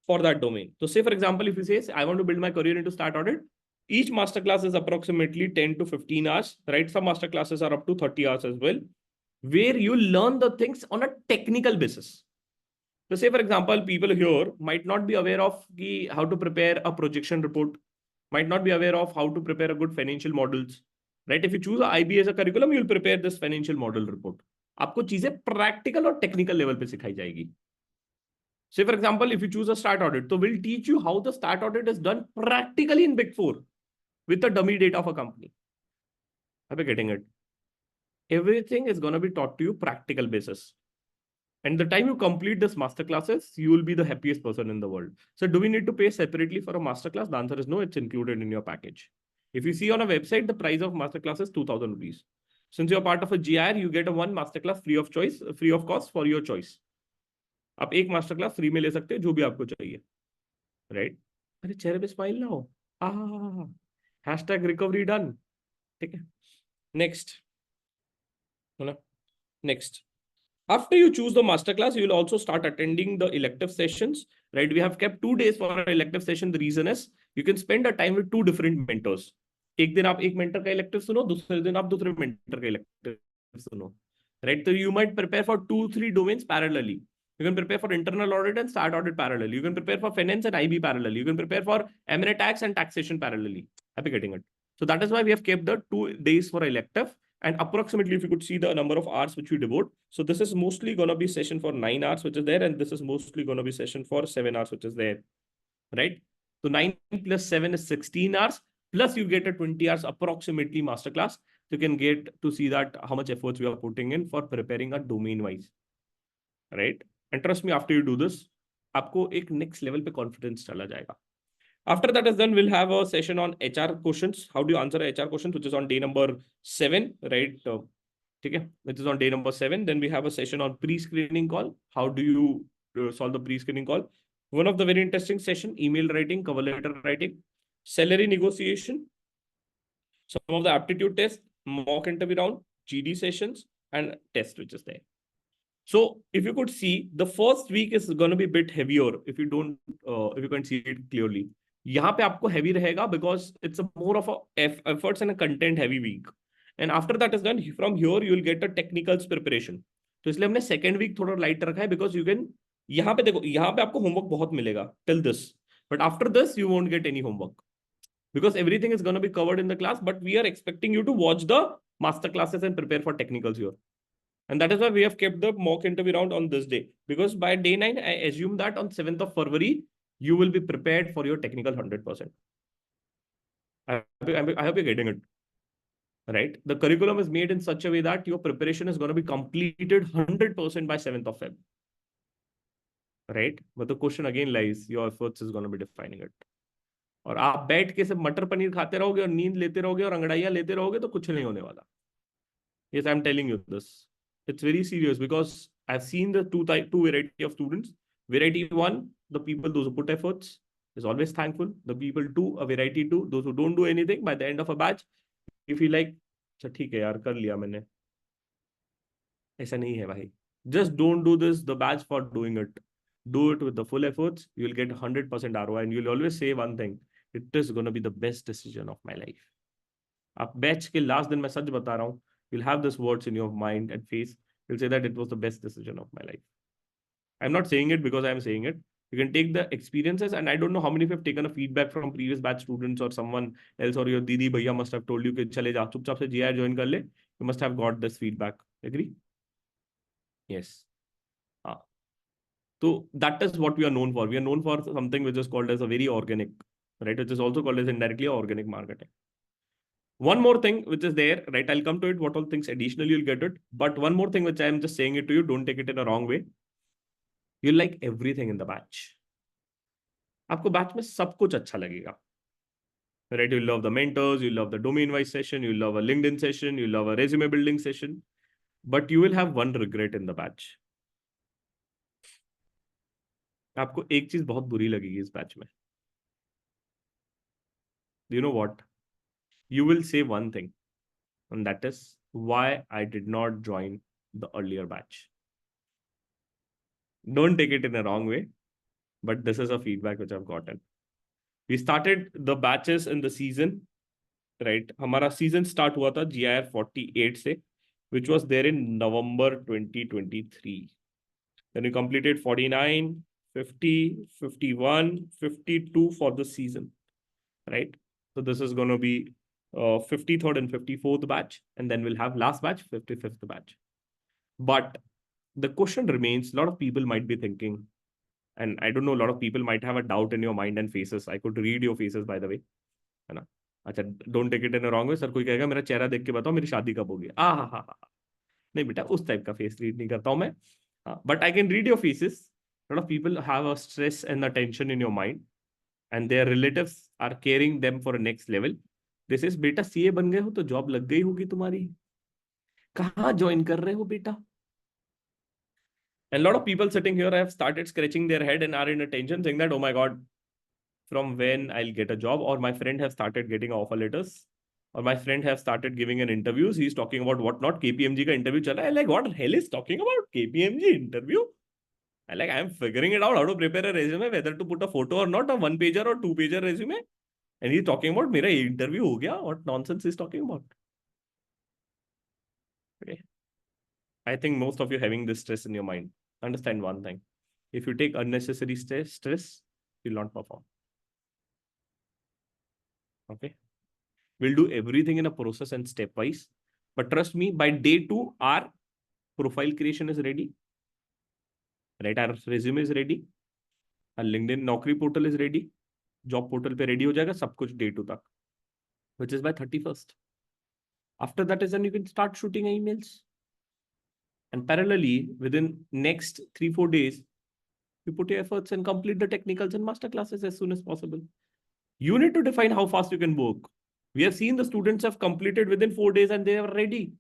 for that domain. So say for example, if you say I want to build my career into start audit, each master class is approximately 10 to 15 hours, right? Some master classes are up to 30 hours as well, where you learn the things on a technical basis. So say for example, people here might not be aware of how to prepare a projection report, might not be aware of how to prepare a good financial models, right? If you choose IB as a curriculum, you'll prepare this financial model report. आपको चीजें practical और technical level पे सिखाई जाएगी. Say for example, if you choose a start audit, so we'll teach you how the start audit is done practically in Big Four with the dummy data of a company. Are you getting it? Everything is going to be taught to you practical basis. And the time you complete this masterclasses, you will be the happiest person in the world. So do we need to pay separately for a masterclass? The answer is no, it's included in your package. If you see on a website, the price of masterclass is 2,000 rupees. Since you're part of a GR, you get a one masterclass free of choice, free of cost for your choice. आप एक master class free में ले सकते हैं जो भी आपको चाहिए, राइट? अरे चेहरे पे स्माइल ना हो. Hashtag recovery done. ठीक है. Next. After you choose the masterclass, you will also start attending the elective sessions, right? We have kept 2 days for our elective session. The reason is you can spend a time with 2 different mentors. एक दिन आप एक mentor का elective सुनो, दूसरे दिन आप दूसरे mentor का elective सुनो, right? So you might prepare for 2-3 domains parallelly. You can prepare for internal audit and start audit parallelly. You can prepare for finance and IB parallelly. You can prepare for M&A tax and taxation parallelly. Happy getting it? So that is why we have kept the 2 days for elective. And approximately, if you could see the number of hours which we devote. So this is mostly going to be session for 9 hours, which is there. And this is mostly going to be session for 7 hours, which is there, right? So 9 plus 7 is 16 hours. Plus you get a 20 hours approximately masterclass. You can get to see that how much efforts we are putting in for preparing a domain wise, right? And trust me, after you do this, आपको एक next level पे confidence चला जाएगा. After that is done, we'll have a session on HR questions. How do you answer HR questions, which is on day number 7, right? Okay, which is on day number 7. Then we have a session on pre-screening call. How do you solve the pre-screening call? One of the very interesting session, email writing, cover letter writing, salary negotiation, some of the aptitude tests, mock interview round, GD sessions, and test, which is there. So if you could see, the first week is going to be a bit heavier if you don't, if you can't see it clearly. यहाँ पे आपको heavy रहेगा because it's a more of a efforts and a content heavy week. And after that is done, from here you will get a technicals preparation. तो इसलिए हमने second week थोड़ा light रखा है because you can, यहाँ पे देखो, यहाँ पे आपको homework बहुत मिलेगा till this, but after this you won't get any homework. because everything is going to be covered in the class, but we are expecting you to watch the master classes and prepare for technicals here. And that is why we have kept the mock interview round on this day. Because by day 9, I assume that on 7th of February, you will be prepared for your technical 100%. I hope you're getting it. Right? The curriculum is made in such a way that your preparation is going to be completed 100% by 7th of Feb. Right? But the question again lies, your efforts is going to be defining it. और आप बैठ के सब मटर पनीर खाते रहोगे और नींद लेते रहोगे और अंगड़ाइयां लेते रहोगे तो कुछ नहीं होने वाला. Yes, I'm telling you this. It's very serious because I've seen the two variety of students. Variety one, the people those who put efforts is always thankful. The people two, a variety two, those who don't do anything by the end of a batch, you feel like, अच्छा ठीक है यार कर लिया मैंने. ऐसा नहीं है भाई. Just don't do this the batch for doing it. Do it with the full efforts. You'll get 100% ROI, and you'll always say one thing: it is going to be the best decision of my life. आप batch के last दिन मैं सच बता रहा हूँ, you'll have this words in your mind and face. You'll say that it was the best decision of my life. I'm not saying it because I'm saying it. You can take the experiences, and I don't know how many of you have taken a feedback from previous batch students or someone else, or your didi bhaiya must have told you कि चले जा चुपचाप से GI join कर ले. You must have got this feedback. Agree? Yes. So that is what we are known for. We are known for something which is called as a very organic, right? Which is also called as indirectly organic marketing. One more thing which is there, right? I'll come to it. What all things additionally you'll get it. But one more thing which I'm just saying it to you, don't take it in a wrong way. You'll like everything in the batch. आपको batch में सब कुछ अच्छा लगेगा. Right? You love the mentors, you love the domain-wise session, you love a LinkedIn session, you love a resume building session. But you will have one regret in the batch. आपको एक चीज बहुत बुरी लगेगी इस batch में. You know what? You will say one thing. And that is why I did not join the earlier batch. Don't take it in a wrong way, but this is a feedback which I've gotten. We started the batches in the season, right? हमारा season start हुआ था GIR 48 से, which was there in November 2023. Then we completed 49, 50, 51, 52 for the season, right? So this is going to be 53rd and 54th batch, and then we'll have last batch, 55th batch. But the question remains, a lot of people might be thinking, and I don't know, a lot of people might have a doubt in your mind and faces. I could read your faces, by the way. है ना? अच्छा, don't take it in a wrong way. Sir कोई कहेगा मेरा चेहरा देख के बताओ मेरी शादी कब होगी. हा. नहीं बेटा, उस टाइप का फेस रीड नहीं करता हूं मैं. But I can read your faces. A lot of people have a stress and a tension in your mind, and their relatives are carrying them for a next level. This is बेटा CA बन गए हो तो job लग गई होगी तुम्हारी. कहाँ ज्वाइन कर रहे हो बेटा? And a lot of people sitting here have started scratching their head and are in a tension saying that, oh my God, from when I'll get a job, or my friend have started getting offer letters, or my friend have started giving an interviews. He's talking about what not. KPMG का interview चला है. Like, what the hell is talking about KPMG interview? I like, I'm figuring it out how to prepare a resume, whether to put a photo or not, a 1-pager or 2-pager resume. And he's talking about मेरा interview हो गया. What nonsense he's talking about? Okay. I think most of you having this stress in your mind. Understand one thing. If you take unnecessary stress, you'll not perform. Okay. We'll do everything in a process and stepwise. But trust me, by day 2, our profile creation is ready. Right? Our resume is ready. Our LinkedIn Naukri portal is ready. Job portal पे ready हो जाएगा सब कुछ day 2 तक. Which is by 31st. After that is when you can start shooting emails. And parallelly, within next 3-4 days, you put your efforts and complete the technicals and masterclasses as soon as possible. You need to define how fast you can work. We have seen the students have completed within 4 days and they are ready.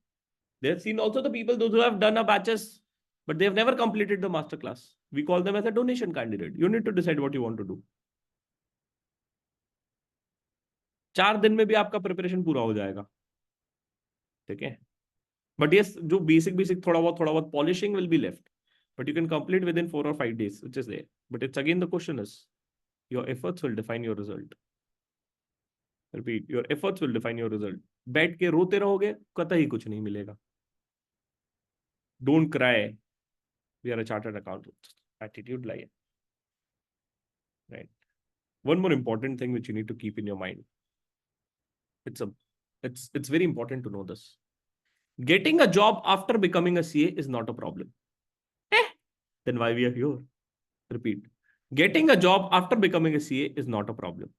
They have seen also the people, those who have done a batches, but they have never completed the masterclass. We call them as a donation candidate. You need to decide what you want to do. 4 दिन में भी आपका preparation पूरा हो जाएगा. ठीक है? But yes, जो basic थोड़ा बहुत polishing will be left. But you can complete within 4 or 5 days, which is there. But it's again the question is, your efforts will define your result. Repeat, your efforts will define your result. बैठ के रोते रहोगे कतई कुछ नहीं मिलेगा. Don't cry. We are a chartered accountant. Attitude lie. Right. One more important thing which you need to keep in your mind. It's very important to know this. Getting a job after becoming a CA is not a problem. Then why we are here? Repeat. Getting a job after becoming a CA is not a problem.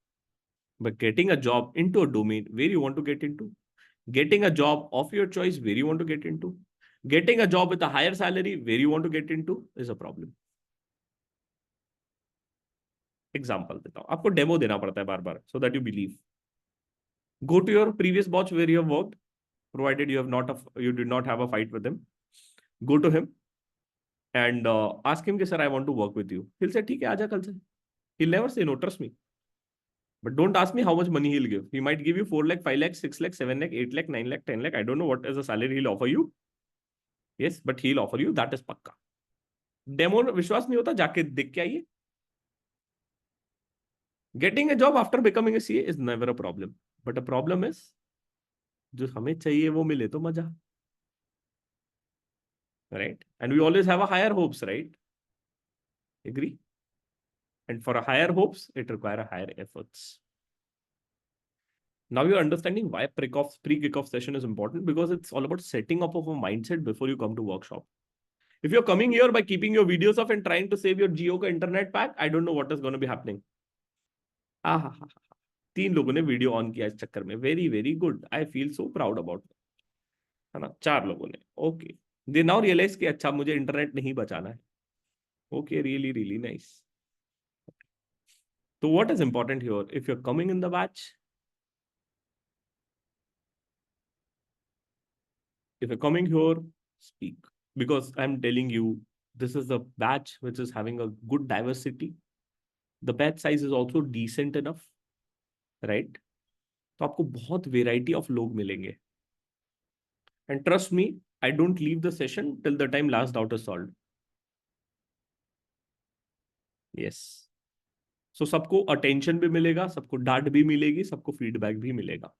But getting a job into a domain where you want to get into, getting a job of your choice where you want to get into, getting a job with a higher salary where you want to get into is a problem. Example देता हूँ, आपको demo देना पड़ता है बार बार so that you believe. Go to your previous boss where you have worked, provided you did not have a fight with him. Go to him and ask him कि sir I want to work with you. He'll say ठीक है आजा कल से. He'll never say no, trust me. But don't ask me how much money he'll give. He might give you 4 lakh, 5 lakh, 6 lakh, 7 lakh, 8 lakh, 9 lakh, 10 lakh. I don't know what is the salary he'll offer you. Yes, but he'll offer you. That is पक्का. Demo विश्वास नहीं होता जाके देख के आइए. Getting a job after becoming a CA is never a problem. But a problem is जो हमें चाहिए वो मिले तो मजा. Right? And we always have a higher hopes, right? Agree? And for a higher hopes, it requires a higher efforts. Now you're understanding why pre-kickoff session is important, because it's all about setting up of a mindset before you come to workshop. If you're coming here by keeping your videos off and trying to save your Jio ka internet pack, I don't know what is going to be happening. Ah, 3 लोगों ने video on किया इस चक्कर में. Very very good. I feel so proud about, है ना. 4 लोगों ने. ओके, दे नाउ रियलाइज कि अच्छा मुझे इंटरनेट नहीं बचाना है. Okay, really really nice. तो what is important here? If you are coming in the batch, if you're coming here, speak, because I'm telling you, this is a batch which is having a good diversity. The batch size is also decent enough, right? तो आपको बहुत variety of लोग मिलेंगे. And trust me, I don't leave the session till the time last doubt is solved. Yes. So सबको attention भी मिलेगा, सबको डांट भी मिलेगी, सबको feedback भी मिलेगा.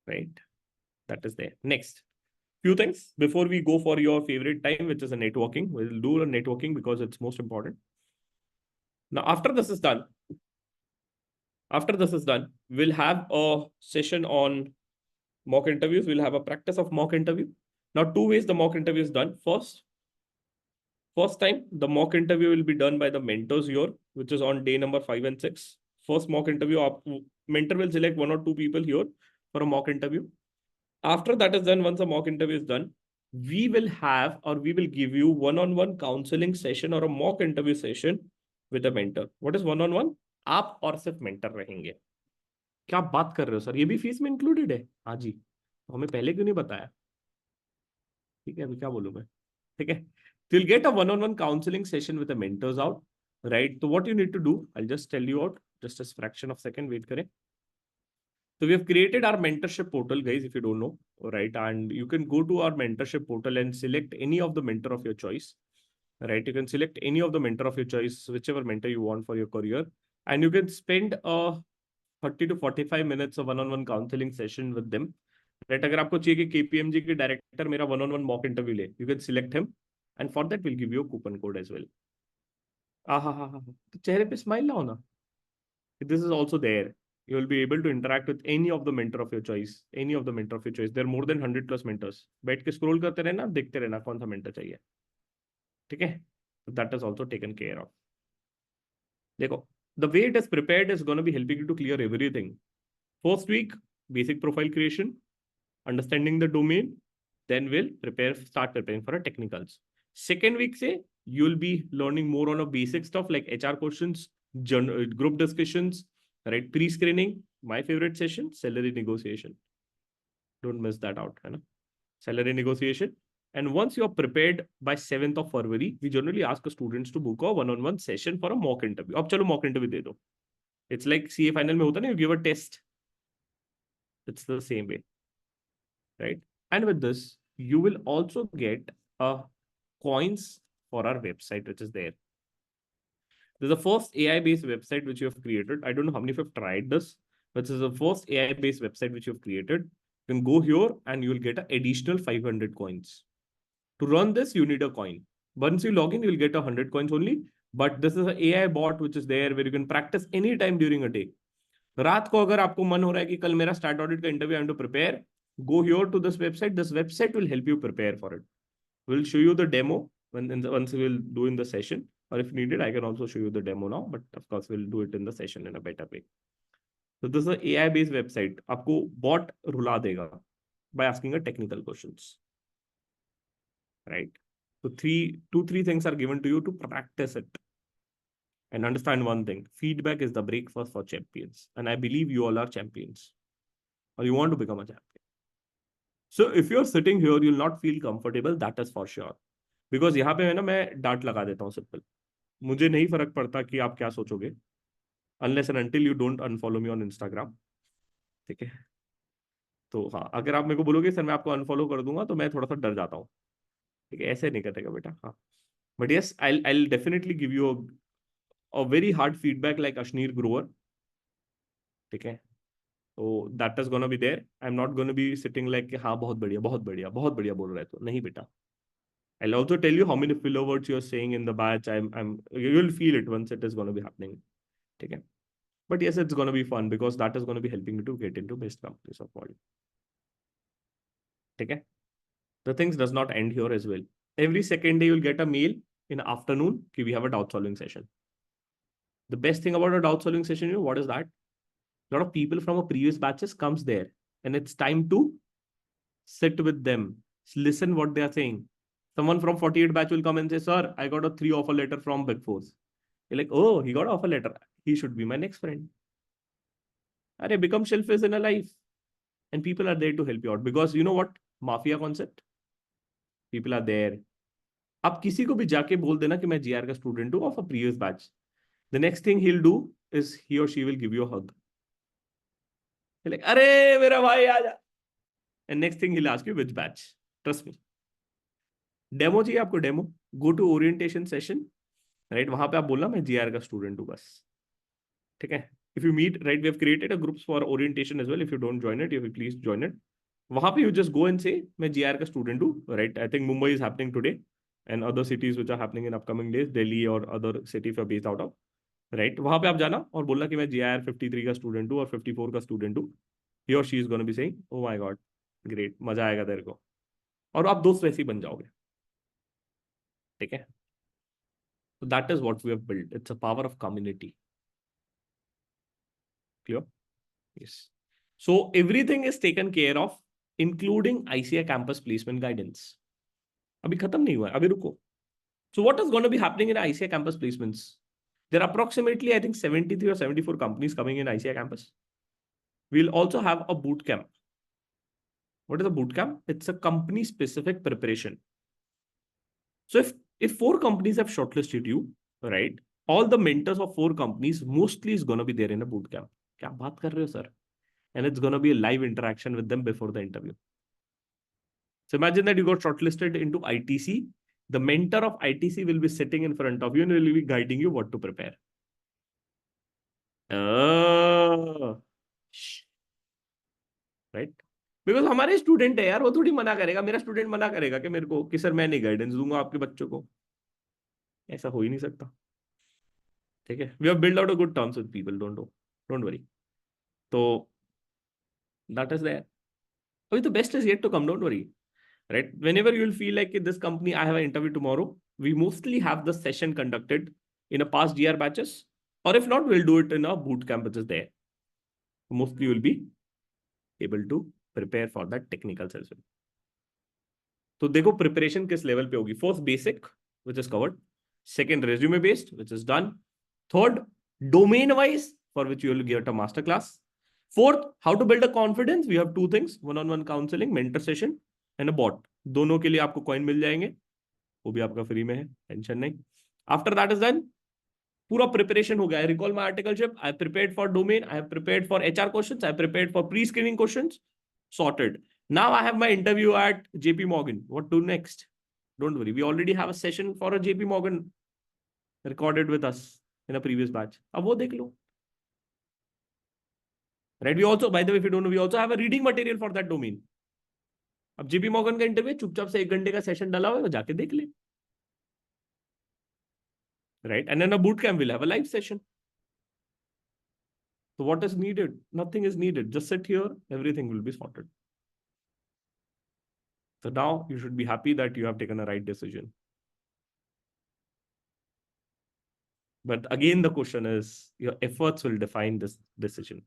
Right? That is there. Next. Few things before we go for your favorite time, which is a networking. We'll do a networking because it's most important. Now, after this is done, we'll have a session on mock interviews. We'll have a practice of mock interview. Now, 2 ways the mock interview is done. First time, the mock interview will be done by the mentors here, which is on day number 5 and 6. First mock interview, mentor will select 1 or 2 people here for a mock interview. After that is done, once a mock interview is done, we will give you one-on-one counseling session or a mock interview session with a mentor. What is one-on-one? आप और सिर्फ mentor रहेंगे. क्या बात कर रहे हो sir? ये भी फीस में इंक्लूडेड है? हाँ जी. हमें पहले क्यों नहीं बताया? ठीक है, अभी क्या बोलूं मैं? ठीक है. So you'll get a one-on-one counseling session with the mentors out, right? So what you need to do, I'll just tell you out, just a fraction of a second, wait करें. So we have created our mentorship portal, guys, if you don't know, right? And you can go to our mentorship portal and select any of the mentor of your choice, right? You can select any of the mentor of your choice, whichever mentor you want for your career. And you can spend 30 to 45 minutes of one-on-one counseling session with them, right? अगर आपको चाहिए कि KPMG के director मेरा one-on-one mock interview ले, you can select him. And for that, we'll give you a coupon code as well. तो चेहरे पे smile लाओ ना. This is also there. You will be able to interact with any of the mentor of your choice. There are more than 100 plus mentors. बैठ के scroll करते रहना, देखते रहना कौन सा mentor चाहिए. ठीक है? So that is also taken care of. देखो, the way it is prepared is going to be helping you to clear everything. First week, basic profile creation, understanding the domain, then we'll start preparing for a technicals. Second week, say, you'll be learning more on a basic stuff like HR questions, group discussions, right? Pre-screening, my favorite session, salary negotiation. Don't miss that out, है ना? Salary negotiation. And once you're prepared by 7th of February, we generally ask students to book a one-on-one session for a mock interview. अब चलो mock interview दे दो. It's like CA final में होता ना, you give a test. It's the same way, right? And with this, you will also get coins for our website, which is there. This is the first AI-based website which you have created. I don't know how many of you have tried this, but this is the first AI-based website which you have created. You can go here and you will get an additional 500 coins. To run this, you need a coin. Once you log in, you will get 100 coins only. But this is an AI bot which is there where you can practice anytime during a day. रात को अगर आपको मन हो रहा है कि कल मेरा स्टार्ट ऑडिट का interview, I am to prepare, go here to this website will help you prepare for it. We'll show you the demo once we'll do in the session, or if needed I can also show you the demo now, but of course we'll do it in the session in a better way. So this is an AI based website. आपको bot रुला देगा by asking a technical questions, right? So three things are given to you to practice it. And understand one thing: feedback is the breakfast for champions, and I believe you all are champions, or you want to become a champion. So if you're sitting here, you'll not feel comfortable, that is for sure. Because यहाँ पे है ना, मैं डांट लगा देता हूँ simple, मुझे नहीं फर्क पड़ता कि आप क्या सोचोगे, unless and until you don't unfollow me on Instagram, ठीक है? तो हाँ, अगर आप मेरे को बोलोगे सर मैं आपको अनफॉलो कर दूंगा, तो मैं थोड़ा सा डर जाता हूँ, ठीक है? ऐसे नहीं करेगा बेटा, हाँ। But yes, I definitely give you a very hard feedback like Ashneer Grover, ठीक है? तो that is gonna be there. I am not gonna be sitting like हाँ बहुत बढ़िया बहुत बढ़िया बहुत बढ़िया बोल रहे, तो नहीं बेटा। I'll also tell you how many filler words you're saying in the batch. You'll feel it once it is going to be happening. Okay. But yes, it's going to be fun because that is going to be helping you to get into best companies of world. Okay. The things does not end here as well. Every second day you'll get a mail in the afternoon कि we have a doubt solving session. The best thing about a doubt solving session, you know, what is that? A lot of people from a previous batches comes there, and it's time to sit with them, listen what they are saying. Someone from 48 batch will come and say, sir, I got a 3 offer letter from Big Four. You're like, oh, he got an offer letter. He should be my next friend. Arey, become shellfish in a life. And people are there to help you out. Because you know what? Mafia concept. People are there. आप किसी को भी जाके बोल देना कि मैं GR का स्टूडेंट हूँ of a previous batch. The next thing he'll do is he or she will give you a hug. You're like, अरे मेरा भाई आजा. And next thing he'll ask you which batch. Trust me. Demo चाहिए आपको? Demo. Go to orientation session, right? वहां पे आप बोलना मैं जीआर का स्टूडेंट हूँ बस, ठीक है? If you meet, right, we have created a groups for orientation as well. If you don't join it, you please join it. वहां पे यू जस्ट गो एंड से मैं जीआर का स्टूडेंट हूँ, right? I think Mumbai is happening today and other cities which are happening in upcoming days, Delhi और other city for based out of, right? वहां पे आप जाना और बोलना कि मैं जीआर 53 का स्टूडेंट हूँ और 54 का स्टूडेंट हूँ. ही और she is gonna be saying oh my God great, मजा आएगा तेरे को, और आप दोस्त वैसे ही बन जाओगे, ठीक है? So that is what we have built. It's a power of community. Clear? Yes. So everything is taken care of, including ICAI campus placement guidance. अभी खत्म नहीं हुआ है, अभी रुको. So what is going to be happening in ICAI campus placements? There are approximately, I think, 73 or 74 companies coming in ICAI campus. We'll also have a boot camp. What is a boot camp? It's a company specific preparation. So if 4 companies have shortlisted you, right, all the mentors of 4 companies mostly is going to be there in a boot camp. क्या बात कर रहे हो sir? And it's going to be a live interaction with them before the interview. So imagine that you got shortlisted into ITC. The mentor of ITC will be sitting in front of you and will be guiding you what to prepare. Right? Because हमारे student है यार, वो थोड़ी मना करेगा, मेरा student मना करेगा कि मेरे को कि सर मैं नहीं गाइडेंस दूंगा आपके बच्चों को. ऐसा हो ही नहीं सकता, ठीक है? We have build out a good terms with people, don't worry. तो दैट इज देयर. अभी तो best is yet to come, don't worry. Right? Whenever you'll feel like this company, I have an interview tomorrow, we mostly have the session conducted in a past GR batches, or if not, we'll do it in a boot camp which is there. Mostly you'll be able to prepare for that technical session. तो देखो preparation किस level पे होगी. First basic which is covered, second resume based which is done, third domain wise for which you will get a master class, fourth how to build a confidence. We have 2 things, one-on-one counseling, mentor session and a bot. दोनों के लिए आपको coin मिल जाएंगे, वो भी आपका free में है, टेंशन नहीं. आफ्टर दैट इज डन, पूरा प्रिपरेशन हो गया. I recall my articleship, I prepared for domain, I have prepared for HR questions, I prepared for pre screening questions, sorted. Now I have my interview at JP Morgan. What to next? Don't worry, we already have a session for a JP Morgan recorded with us in a previous batch. अब वो देख लो. Right? We also, by the way, if you don't know, we also have a reading material for that domain. अब JP Morgan का interview चुपचाप से 1 घंटे का session डाला हुआ है, जाके देख ले. Right? And then a boot camp will have a live session. So what is needed? Nothing is needed. Just sit here, everything will be sorted. So now you should be happy that you have taken a right decision. But again, the question is, your efforts will define this decision.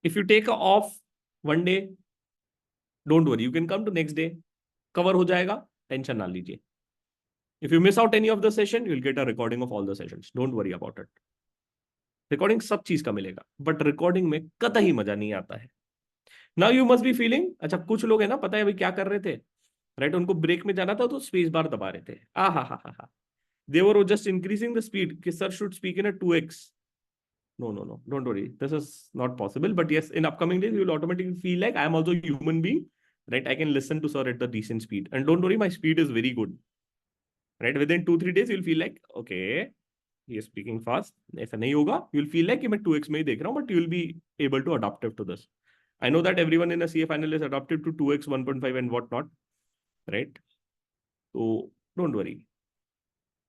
If you take a off one day, don't worry, you can come to next day, cover ho jayega, tension na lijiye. If you miss out any of the session, you'll get a recording of all the sessions. Don't worry about it. Recording सब चीज का मिलेगा, but recording में कतई मजा नहीं आता है. Now you must be feeling, अच्छा कुछ लोग है ना, पता है अभी क्या कर रहे थे, राइट, उनको ब्रेक में जाना था तो स्पेस बार दबा रहे थे. हा, they were just increasing the speed कि sir should speak in a 2x. No, don't worry, this is not possible, but yes, in upcoming days you will automatically feel like I am also a human being, right? I can listen to sir at the decent speed, and don't worry, my speed is very good, right? Within 2-3 days you'll feel like okay, he is speaking fast. ऐसा नहीं होगा, you'll feel like कि मैं 2x में ही देख रहा हूँ, but you'll be able to adaptive to this. I know that everyone in a CA final is adaptive to 2x, 1.5 and whatnot, right? So don't worry,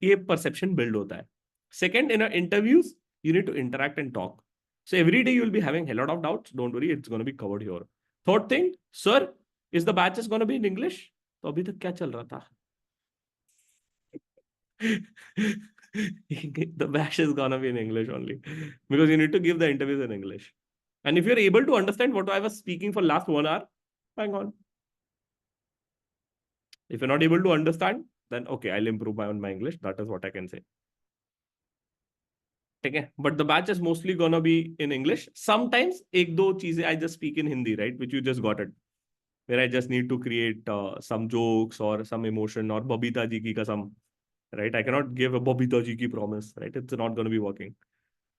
ये perception build होता है. Second, in interviews, you need to interact and talk. So every day you will be having a lot of doubts. Don't worry, it's going to be covered here. Third thing, sir, is the batch is going to be in English? तो अभी तक क्या चल रहा था? The batch is going to be in English only because you need to give the interviews in English. And if you're able to understand what I was speaking for last 1 hour, hang on. If you're not able to understand, then okay, I'll improve my English. That is what I can say. Okay, but the batch is mostly gonna be in English. Sometimes ek do cheeze I just speak in Hindi, right? Which you just got it. Where I just need to create some jokes or some emotion or Babita ji ki kasam, right? I cannot give a Babita ji ki promise, right? It's not gonna be working.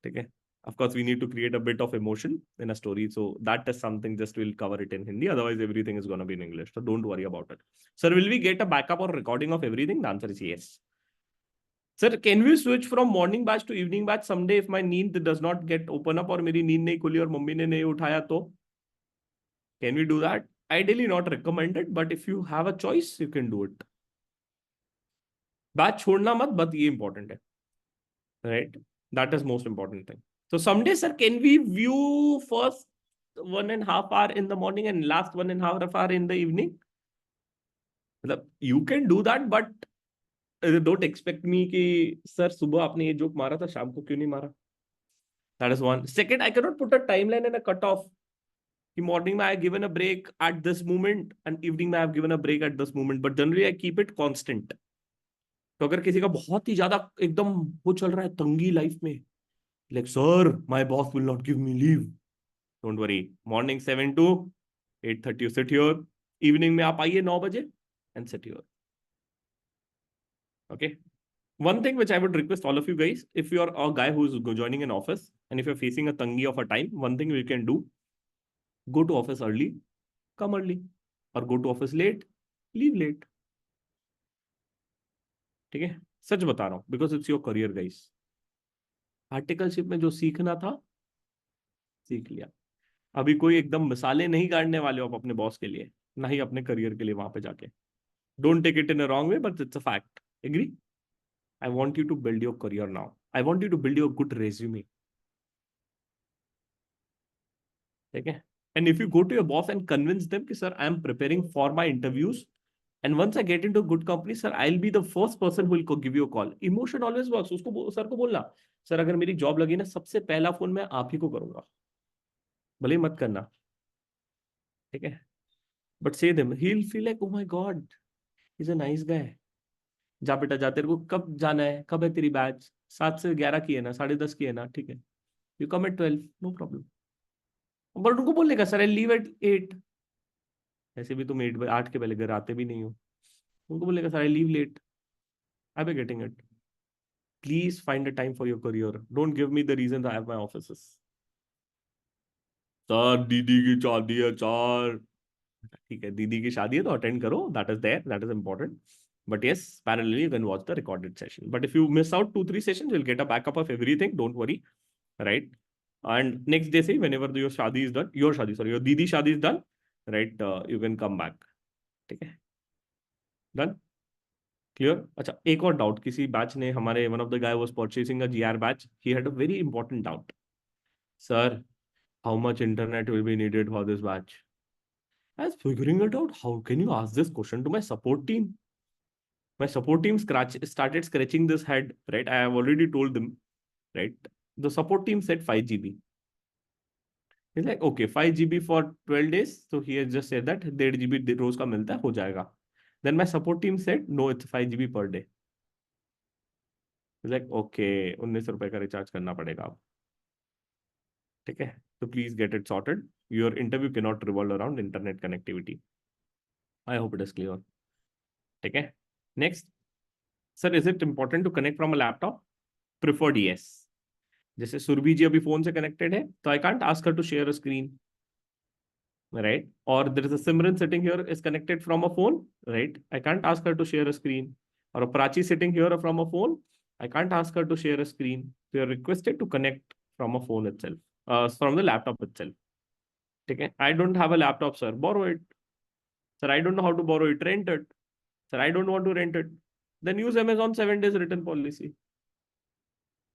Okay. Of course, we need to create a bit of emotion in a story. So that is something just we'll cover it in Hindi. Otherwise, everything is gonna be in English. So don't worry about it. Sir, will we get a backup or recording of everything? The answer is yes. Sir, can we switch from morning batch to evening batch someday if my need does not get open up और मेरी नींद नहीं खुली और mummy ने नहीं उठाया तो? Can we do that? Ideally not recommended, but if you have a choice, you can do it. Batch छोड़ना मत, but ये important है, right? That is most important thing. So someday, sir, can we view first 1.5 hour in the morning and last 1.5 hour in the evening? You can do that, but don't expect me कि sir सुबह आपने ये joke मारा था शाम को क्यों नहीं मारा. That is one. Second, I cannot put a timeline and a cutoff. In morning, I have given a break at this moment, and evening, I have given a break at this moment. But generally, I keep it constant. तो अगर किसी का बहुत ही ज्यादा एकदम वो चल रहा है तंगी लाइफ में, like sir, my boss will not give me leave. Don't worry. Morning 7 to 8:30 you sit here. Evening में आप आइए 9 बजे and sit here. Okay. One thing which I would request all of you guys, if you're a guy who's joining an office and if you're facing a tangi of a time, one thing you can do, go to office early, come early, or go to office late, leave late. ठीक है, सच बता रहा हूं, because it's your career guys. Articleship में जो सीखना था सीख लिया. अभी कोई एकदम मिसालें नहीं काटने वाले हो आप अपने बॉस के लिए, ना ही अपने करियर के लिए वहां पे जाके. Don't take it in a wrong way, but it's a fact. Agree? I want you to build your career now. I want you to build your good resume. Okay? And if you go to your boss and convince them, sir, I am preparing for my interviews. And once I get into a good company, sir, I'll be the first person who will give you a call. Emotion always works. उसको sir को बोलना, sir अगर मेरी job लगी ना, सबसे पहला phone मैं आप ही को करूंगा, भले मत करना. ठीक है? But say them, he'll feel like, oh my God, he's a nice guy. जा बेटा जा, तेरे को कब जाना है, कब है तेरी बैच, 7 से 11 की है ना, 10:30 की है ना, ठीक है, you come at 12, no problem. But उनको बोलने का सर आई लीव एट 8, ऐसे भी तुम 8 के पहले घर आते भी नहीं हो. उनको बोलने का sir I leave late, I be getting it. Please find a time for your career. Don't give me the reason I have my offices. Sir दीदी की शादी है चार, ठीक है, दीदी की शादी है तो अटेंड करो, that is there, that is important. But yes, parallelly you can watch the recorded session. But if you miss out 2-3 sessions, you'll get a backup of everything. Don't worry, right? And next day, say whenever your shadi is done, your didi shadi is done, right? You can come back. Okay, done, clear? अच्छा, एक और doubt, किसी batch ने हमारे, one of the guy was purchasing a GR batch, he had a very important doubt. Sir, how much internet will be needed for this batch? I was figuring it out. How can you ask this question to my support team? My support team started scratching this head, right? I have already told them, right? The support team said 5 GB. He's like, okay, 5 GB for 12 days. So he has just said that 1.5 GB रोज का मिलता है, हो जाएगा. Then my support team said, no, it's 5 GB per day. He's like, okay, 19 रुपए का recharge करना पड़ेगा अब. ठीक है, तो please get it sorted. Your interview can not revolve around internet connectivity. I hope it is clear. ठीक है. Next, sir is it important to connect from a laptop? Preferred yes. जैसे सुरभि जी अभी फोन से कनेक्टेड है, तो I can't ask her to share a screen, right? Or there is a Simran sitting here is connected from a phone, right? I can't ask her to share a screen. Or a Prachi sitting here from a phone, I can't ask her to share a screen. We are requested to connect from a phone itself, from the laptop itself. Okay? I don't have a laptop, sir. Borrow it. Sir, I don't know how to borrow it. Rent it. Sir, I don't want to rent it. Then use Amazon 7 days return policy.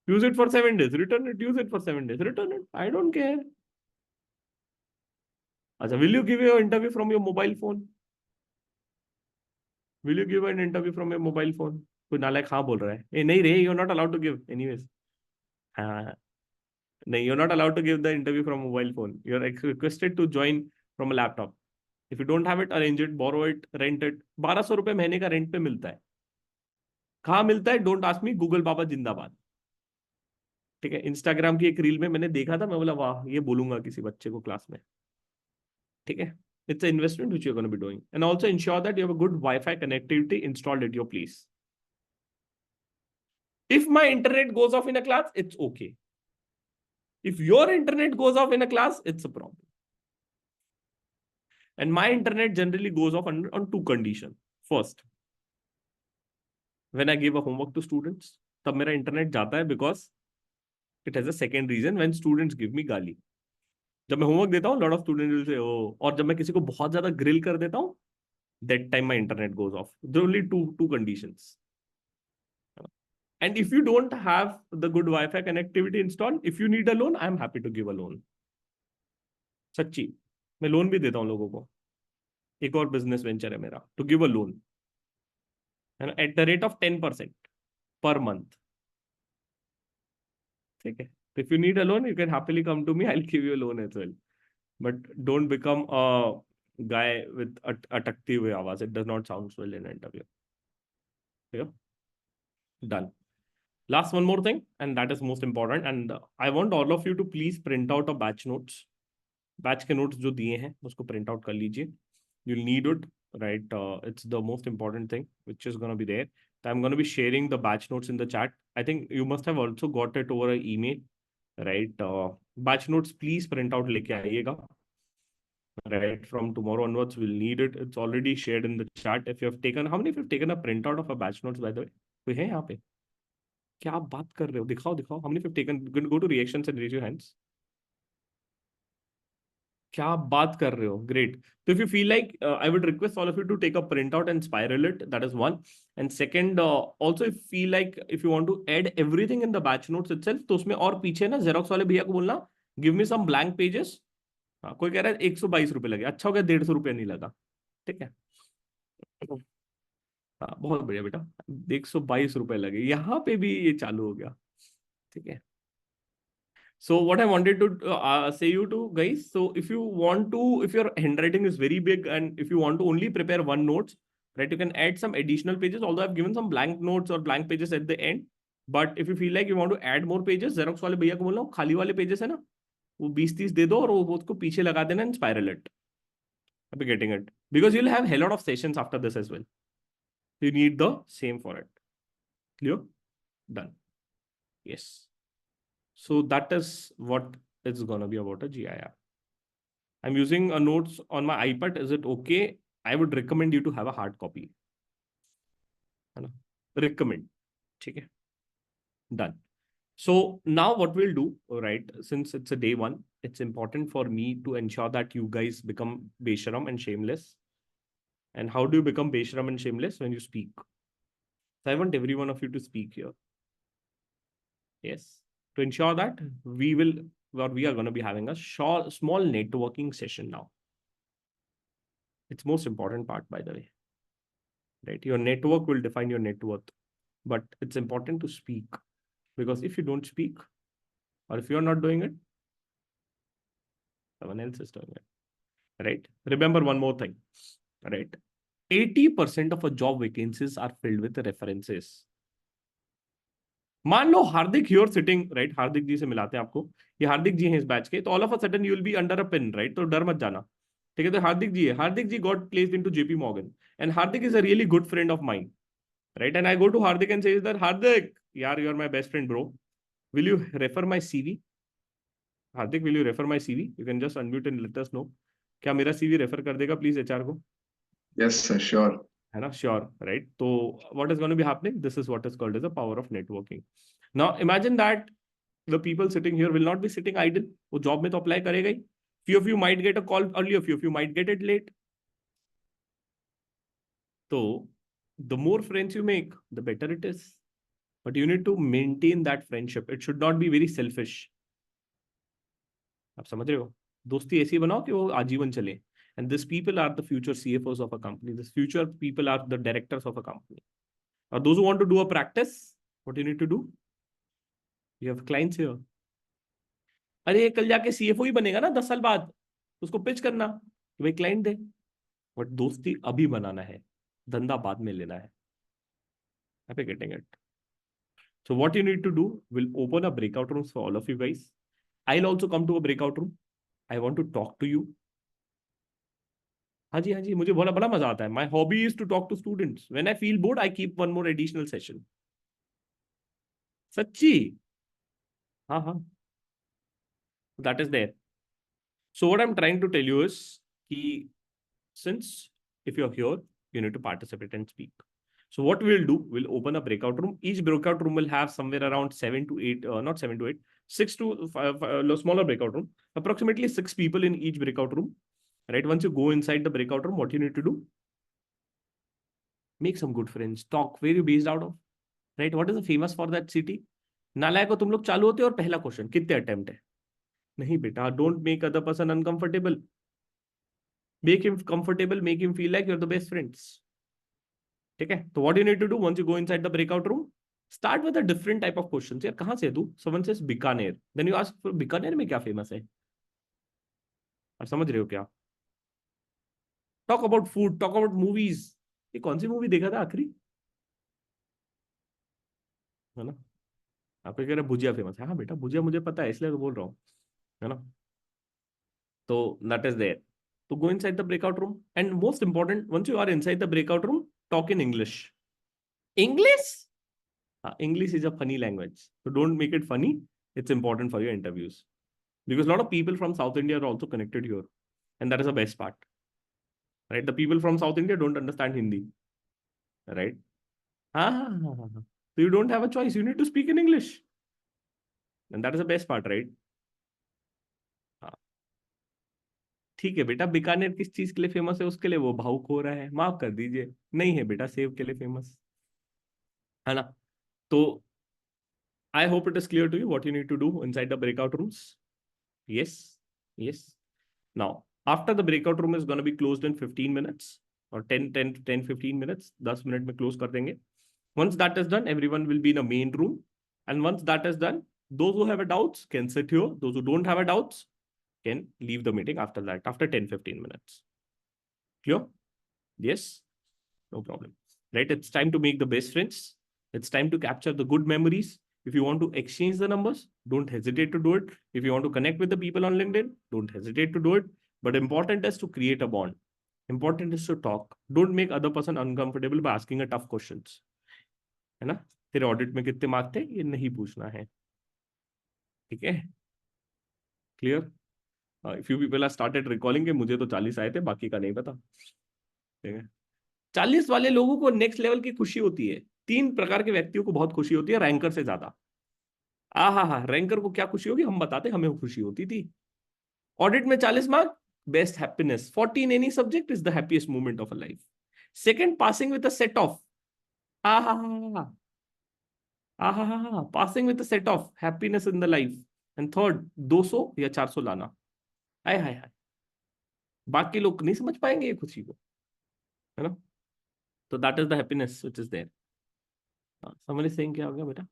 Use it for 7 days. Return it. Use it for 7 days. Return it. I don't care. Achha, will you give your interview from your mobile phone? Will you give an interview from your mobile phone? कोई नालायक हाँ बोल रहा है. ए नहीं रे, you are not allowed to give anyways. हाँ, नहीं, you are not allowed to give the interview from mobile phone. You are requested to join from a laptop. If you don't have it, arrange it, borrow it, rent it. 1200 रुपए महीने का rent पे मिलता है. कहाँ मिलता है? Don't ask me. Google बाबा जिंदाबाद. ठीक है. इंस्टाग्राम की एक रील में मैंने देखा था, मैं बोला वाह, ये बोलूंगा किसी बच्चे को क्लास में. ठीक है. It's an investment which you're going to be doing. And also ensure that you have a good Wi-Fi connectivity installed at your place. If my internet goes off in a class, it's okay. If your internet goes off in a class, it's a problem. And my internet generally goes off on two conditions. First, when I give a homework to students, तब मेरा internet जाता है because it has a second reason when students give me गाली. जब मैं homework देता हूँ, lot of students will say, oh, और जब मैं किसी को बहुत ज्यादा grill कर देता हूँ, that time my internet goes off. There are only two conditions. And if you don't have the good Wi-Fi connectivity installed, if you need a loan, I am happy to give a loan. सच्ची, मैं loan भी देता हूँ लोगों को. एक और business venture है मेरा, टू गिव अ लोन, है ना, एट द रेट ऑफ 10% पर मंथ. ठीक है. If you need a loan, you can happily come to me, I will give you a loan as well. But don't become a guy with अटकती हुई आवाज. It does not sound well in interview. Done. Last one more thing, and that is most important. And I want all of you to please print out a batch notes. Batch के notes जो दिए हैं उसको print out कर लीजिए. You need it, right? It's the most important thing which is gonna be there. I am gonna be sharing the batch notes in the chat. I think you must have also got it over a email, right? Batch notes please print out लेके आइएगा. Right, from tomorrow onwards, we'll need it. It's already shared in the chat. If you have taken, how many of you have taken a printout of a batch notes, by the way? कोई है यहाँ पे? क्या आप बात कर रहे हो? दिखाओ दिखाओ. How many of you have taken? Go to reactions and raise your hands. क्या आप बात कर रहे हो? ग्रेट. तो if you feel like, I would request all of you to take a print out and spiral it. That is one. And second, also if feel like, if you want to add everything in the batch notes itself, तो उसमें और पीछे ना xerox वाले भैया को बोलना, give me सम blank pages. हाँ, कोई कह रहा है 122 रुपए लगे. अच्छा हो गया 150 रुपये नहीं लगा. ठीक है. हाँ, बहुत बढ़िया बेटा. 122 रुपये लगे, यहाँ पे भी ये चालू हो गया. ठीक है. So what I wanted to say you to guys, so if you want to, if your handwriting is very big and if you want to only prepare one notes, right, you can add some additional pages, although I've given some blank notes or blank pages at the end. But if you feel like you want to add more pages, Xerox वाले भैया को बोलना, खाली वाले pages है ना, वो 20-30 दे दो और वो उसको पीछे लगा देना and spiral it. I'll be getting it. Because you'll have a lot of sessions after this as well. You need the same for it. Clear? Done. Yes. So that is what it's gonna be about a GIR. I'm using a notes on my iPad. Is it okay? I would recommend you to have a hard copy. Recommend. Okay. Done. So now what we'll do, right? Since it's a day one, it's important for me to ensure that you guys become Besharam and shameless. And how do you become Besharam and shameless? When you speak. So I want every one of you to speak here. Yes. To ensure that we are going to be having a small networking session now. It's most important part, by the way. Right? Your network will define your net worth. But it's important to speak. Because if you don't speak, or if you're not doing it, someone else is doing it. Right? Remember one more thing. Right? 80% of a job vacancies are filled with references. मान लो हार्दिक ह्योर sitting right, हार्दिक जी से मिलाते हैं आपको, ये हार्दिक जी हैं इस batch के, तो all of a sudden you will be under a pin, right, तो डर मत जाना, ठीक है। तो हार्दिक जी है, Hardik ji got placed into JP Morgan and Hardik is a really good friend of mine, right, and I go to Hardik and says that Hardik यार you are my best friend bro, will you refer my CV? Hardik will you refer my CV? You can just unmute and let us know, क्या मेरा CV refer कर देगा please HR को? Yes sir, sure. है ना, sure, right. तो what is going to be happening, this is what is called as the power of networking. Now imagine that the people sitting here will not be sitting idle, वो job में तो apply करेगा ही। few of you might get a call early, few of you might get it late, so the more friends you make the better it is, but you need to maintain that friendship, it should not be very selfish। आप समझ रहे हो, दोस्ती ऐसी बनाओ कि वो आजीवन चले, and these people are the future CFOs of a company, this future people are the directors of a company, or those who want to do a practice, what you need to do, you have clients here, अरे कल जाके CFO ही बनेगा ना 10 साल बाद, उसको pitch करना कि भाई क्लाइंट दे, बट दोस्ती अभी बनाना है, धंधा बाद में लेना है। Are you getting it? So what you need to do, will open a breakout rooms for all of you guys. I'll also come to a breakout room. I want to talk to you. हाँ जी, मुझे बड़ा बड़ा मजा आता है। My hobby is to talk to students. When I feel bored, I keep one more additional session. सच्ची, हाँ, that is there. So what I'm trying to tell you is कि since if you're here, you need to participate and speak. So what we'll do, we'll open a breakout room. Each breakout room will have somewhere around 7 to 8, not 7 to 8, 6 to 5, smaller breakout room, approximately 6 people in each breakout room, right? Once you go inside the breakout room, what you need to do, make some good friends, talk, where you based out of, right? What is the famous for that city? नालायक को तुम लोग चालू होते हो और पहला question कितने अटेम्प्ट है? नहीं बेटा, don't make other person uncomfortable, make him comfortable, make him feel like you're the best friends. ठीक है, तो what you need to do once you go inside the breakout room, start with a different type of questions। यार कहाँ से है तू? Someone says Bikaner, then you ask Bikaner में क्या फेमस है, और समझ रहे हो क्या? Talk about food, talk about movies, ये कौन सी मूवी देखा था आखिरी, है ना? आपको कह रहे भुजिया फेमस है, हाँ बेटा भुजिया मुझे पता है इसलिए तो बोल रहा हूँ, है ना? तो दैट इज देयर। तो go inside the breakout room and most important, once you are inside the breakout room, talk in English. English, English is a funny language, so don't make it funny. It's important for your interviews because a lot of people from South India are also connected here, and that is the best part, right? The people from South India don't understand Hindi, right? So you don't have a choice. You need to speak in English, and that is the best part, right? ठीक है बेटा, बीकानेर किस चीज के लिए famous है? उसके लिए वो भावुक हो रहा है, माफ कर दीजिए, नहीं है बेटा, सेब के लिए फेमस है ना? तो I hope it is clear to you what you need to do inside the breakout rooms. Yes. Now, after the breakout room is going to be closed in 15 minutes or 10, 15 minutes, 10 minute में close कर देंगे. Once that is done, everyone will be in a main room. And once that is done, those who have a doubts can sit here. Those who don't have a doubts can leave the meeting after that, after 10, 15 minutes. Clear? Yes? No problem. Right? It's time to make the best friends. It's time to capture the good memories. If you want to exchange the numbers, don't hesitate to do it. If you want to connect with the people on LinkedIn, don't hesitate to do it. But important is to create a bond. Important is to talk. Don't make other person uncomfortable by asking a tough questions. है ना? तेरे audit में कितने mark थे ये नहीं पूछना है, ठीक है? Clear? If you people are started recalling के मुझे तो 40 आए थे, बाकी का नहीं पता, ठीक है? 40 वाले लोगों को नेक्स्ट लेवल की खुशी होती है। 3 प्रकार के व्यक्तियों को बहुत खुशी होती है, रैंकर से ज्यादा। रैंकर को क्या खुशी होगी हम बताते, हमें खुशी होती थी। ऑडिट में 40 mark, best happiness, 40 in any subject is the happiest moment of a life. Second, passing with a set of Ah, ha, ha, ha. Ah, ha, ha, ha. Passing with a set of happiness in the life. And third, 200 या 400 लाना. हाय हाय हाय. बाकी लोग नहीं समझ पाएंगे ये खुशी को, है ना? So that is the happiness which is there. Somebody saying क्या हो गया बेटा?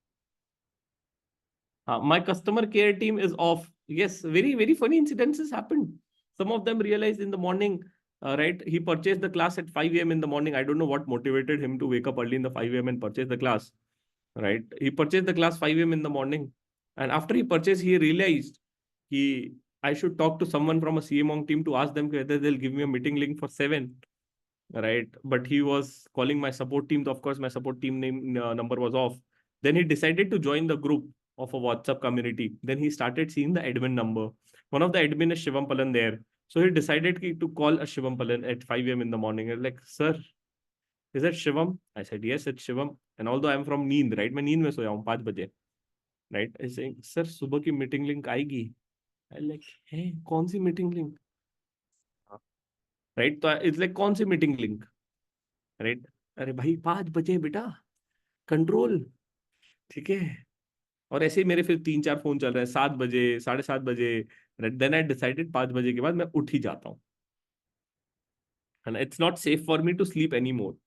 My customer care team is off. Yes, very, very funny incidences happened. Some of them realized in the morning, right? He purchased the class at 5 a.m. in the morning. I don't know what motivated him to wake up early in the 5 a.m. and purchase the class, right? He purchased the class 5 a.m. in the morning. And after he purchased, he realized I should talk to someone from a CMONG team to ask them whether they'll give me a meeting link for 7, right? But he was calling my support team. So of course, my support team name number was off. Then he decided to join the group of a WhatsApp community. Then he started seeing the admin number. One of the admin is Shivam Palan there. So he decided to call a Shivam Palan at 5 a.m. in the morning. I was like, sir, is that Shivam? I said, yes, it's Shivam. And although I'm from Neend, right? मैं नींद में सोया हूँ 5 बजे. Right? I saying, sir, सुबह की meeting link आएगी. I like, hey, कौन सी meeting link? Right? तो it's like कौन सी मीटिंग लिंक? Right? अरे भाई 5 बजे बेटा, कंट्रोल, ठीक है? और ऐसे ही मेरे फिर 3-4 फोन चल रहे हैं 7 बजे, 7:30 बजे. देन आई डिसाइडेड 5 बजे के बाद मैं उठ ही जाता हूँ. And it's not safe for me to sleep any more.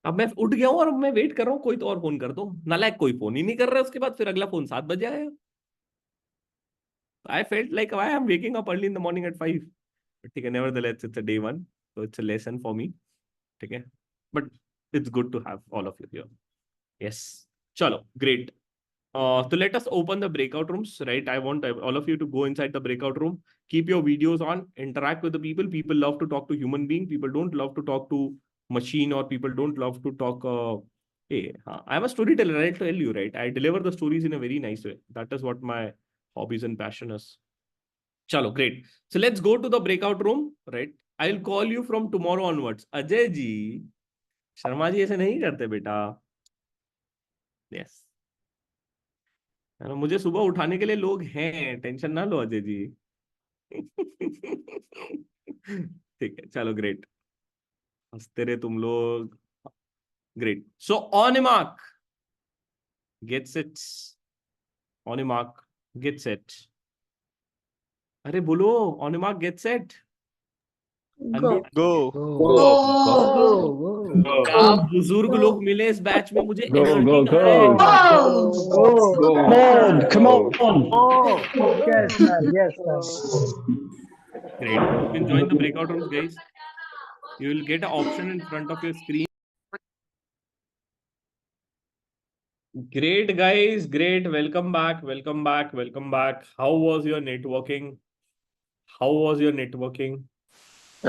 अब मैं उठ गया हूँ और अब मैं वेट कर रहा हूँ कोई तो और फोन कर दो. नालायक कोई फोन ही नहीं कर रहा है. उसके बाद फिर अगला फोन 7 बजे आया. I felt like I am waking up early in the morning at 5. ठीक है, nevertheless it's a day 1, so it's a lesson for me. ठीक है, but it's good to have all of you here. Yes, chalo, great. So let us open the breakout rooms, right? I want all of you to go inside the breakout room. Keep your videos on. Interact with the people. People love to talk to human being. People don't love to talk to machine, or people don't love to talk. Hey, I'm a storyteller. I'll tell you, right? I deliver the stories in a very nice way. That is what my hobbies and passion is. Chalo, great. So let's go to the breakout room, right? I'll call you from tomorrow onwards. Ajay ji, Sharma ji ऐसे नहीं करते बेटा. Yes. है ना, मुझे सुबह उठाने के लिए लोग हैं, टेंशन ना लो अजय जी. ठीक है, चलो, ग्रेट. हंसते रहे तुम लोग. Great. So on mark, get set. On mark, get set. अरे बोलो, on mark, get set. Go. Go. क्या बुजुर्ग लोग मिले इस बैच में. मुझे Go, एनर्जी go, कहाँ है? go. Come on, come on. Yes, sir. Yes, sir. Great. You can join the breakout rooms, guys. You will get an option in front of your screen. Great, guys. Great. Welcome back. Welcome back. Welcome back. How was your networking? How was your networking?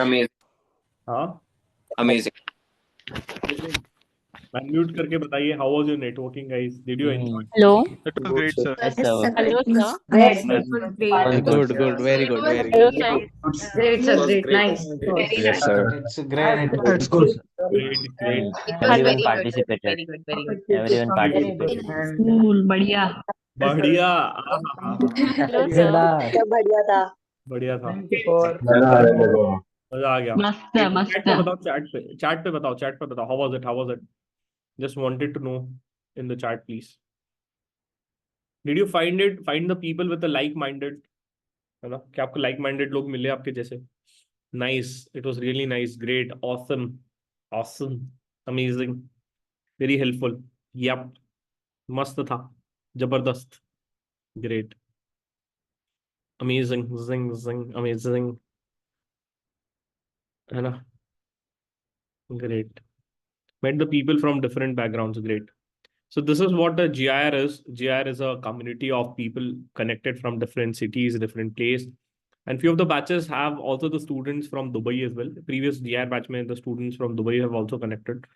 Amazing. हाँ, Amazing. unmute करके बताइए. How was your networking, guys? Did you enjoy? Hello. That was great, sir. Yes, sir. Hello, sir. Yes, Yes, sir. Good, good, very good, very hello, good. sir. Great, sir. Great. Nice. Yes, sir. It's great. It's good. Great, great. Everyone participated. Very good, very good. Everyone participated. And Cool, बढ़िया. बढ़िया. Hello, sir. बढ़िया था. thank you for मजा आ गया. मस्त है, मस्त chat पे है. बताओ, चैट पे बताओ. How was it? How was it? Just wanted to know in the chat, please. Did you find the people with the like-minded, है ना, कि आपको like-minded लोग मिले आपके जैसे? Nice. It was really nice. Great. Awesome. Amazing. Very helpful. Yep. मस्त था. जबरदस्त. Great. Amazing. Zing. Amazing. है ना? Great. Met the people from different backgrounds. Great. So this is what a GIR is. GIR is a community of people connected from different cities, different place. And few of the batches have also the students from Dubai as well. The previous GIR batch mein, the students from Dubai have also connected.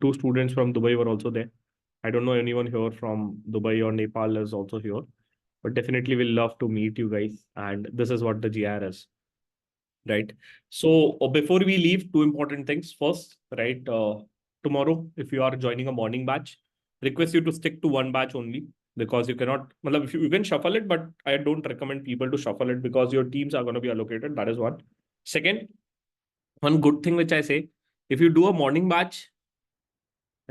2 students from Dubai were also there. I don't know anyone here from Dubai or Nepal is also here, but definitely will love to meet you guys. And this is what the GIR is. Right. So before we leave, 2 important things. First, right, tomorrow, if you are joining a morning batch, request you to stick to 1 batch only, because you cannot, if you can shuffle it, but I don't recommend people to shuffle it because your teams are going to be allocated. That is one. Second, one good thing which I say, if you do a morning batch,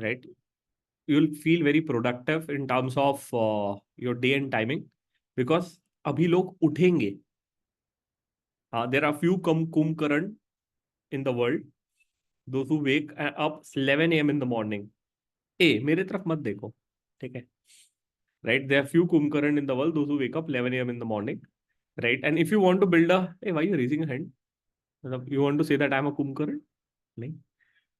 right, you'll feel very productive in terms of your day and timing, because अभी लोग उठेंगे. There are few Kumkaran in the world, those who wake up 11 a.m. in the morning. मेरे तरफ मत देखो, ठीक है? Right? There are few Kumkaran in the world, those who wake up 11 a.m. in the morning. Right? And if you want to build a, hey, why are you raising your hand? You want to say that I'm a Kumkaran? नहीं,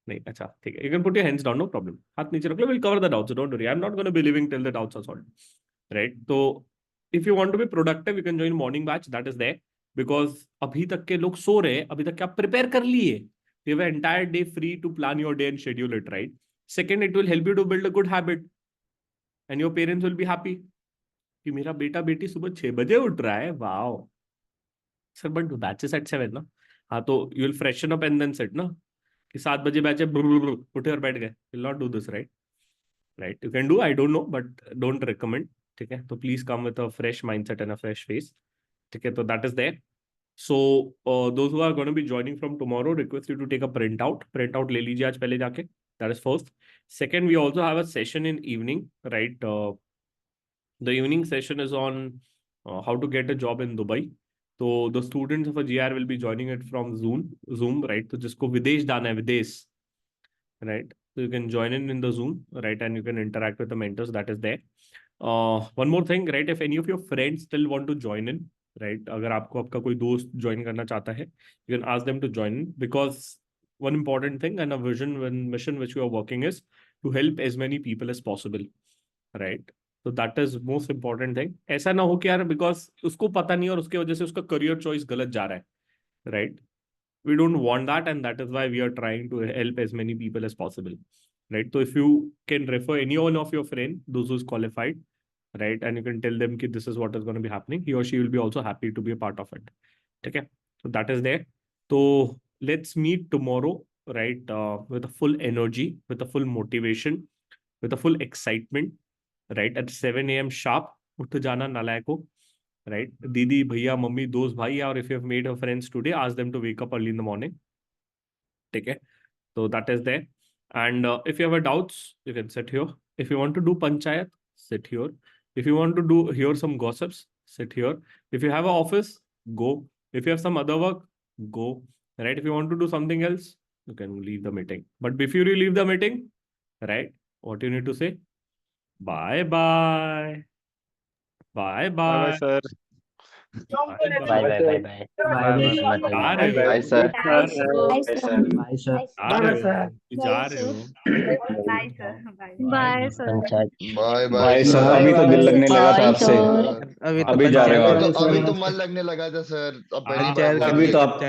नहीं, अच्छा, ठीक है. You can put your hands down, no problem. हाथ नीचे रख लो, we'll cover the doubts, so don't worry. I'm not going to be living till the doubts are solved. Right? So if you want to be productive, you can join morning batch. That is there. Because अभी तक के लोग सो रहे हैं, अभी तक क्या prepare कर लिए? You have an entire day free to plan your day and schedule it, right? Second, it will help you to build a good habit. And your parents will be happy. कि मेरा बेटा बेटी सुबह 6 बजे उठ रहा है. Wow. Sir, but batches at 7 ना. हाँ, तो you will freshen up and then sit ना. कि 7 बजे बैच उठे और बैठ गए. Will not do this, right? Right? You can do, I don't know, but don't recommend. ठीक है? तो please come with a fresh mindset and a fresh face. ठीक है? तो that is there. So those who are going to be joining from tomorrow, request you to take a printout. Printout ले लीजिए आज पहले जाके. That is first. Second, we also have a session in evening, right? The evening session is on how to get a job in Dubai. So the students of a GR will be joining it from Zoom, right? So जिसको विदेश जाना है, विदेश, right? So you can join in the Zoom, right? And you can interact with the mentors. That is there. One more thing, right? If any of your friends still want to join in, right? अगर आपको आपका कोई दोस्त join करना चाहता है, you can ask them to join in, because one important thing and a vision and mission which we are working is to help as many people as possible, right? So that is most important thing. ऐसा ना हो कि यार because उसको पता नहीं और उसके वजह से उसका career choice गलत जा रहा है, right? We don't want that, and that is why we are trying to help as many people as possible, right? So if you can refer any one of your friend, those who's qualified, right, and you can tell them that this is what is going to be happening, he or she will be also happy to be a part of it. Okay, so that is there. So let's meet tomorrow, right, with a full energy, with a full motivation, with a full excitement, right, at 7 a.m. sharp. उठ जाना नालायको. Right? Didi, bhaiya, mummy, those bhai, or if you have made her friends today, ask them to wake up early in the morning. Okay? So that is there. And if you have a doubts, you can sit here. If you want to do panchayat, sit here. If you want to hear some gossips, sit here. If you have an office, go. If you have some other work, go. Right? If you want to do something else, you can leave the meeting. But before you leave the meeting, right, what you need to say? Bye-bye. Bye-bye. Bye, sir. Bye bye bye bye. Bye, sir. Bye, sir. Bye, sir. जा रहे हो Bye, sir. Bye, sir. Panchayat. Bye bye bye sir, अभी तो दिल लगने लगा था आपसे. अभी अभी जा रहे हो आप. अभी तो मन लगने लगा था सर. अब पहली अभी बार तो आप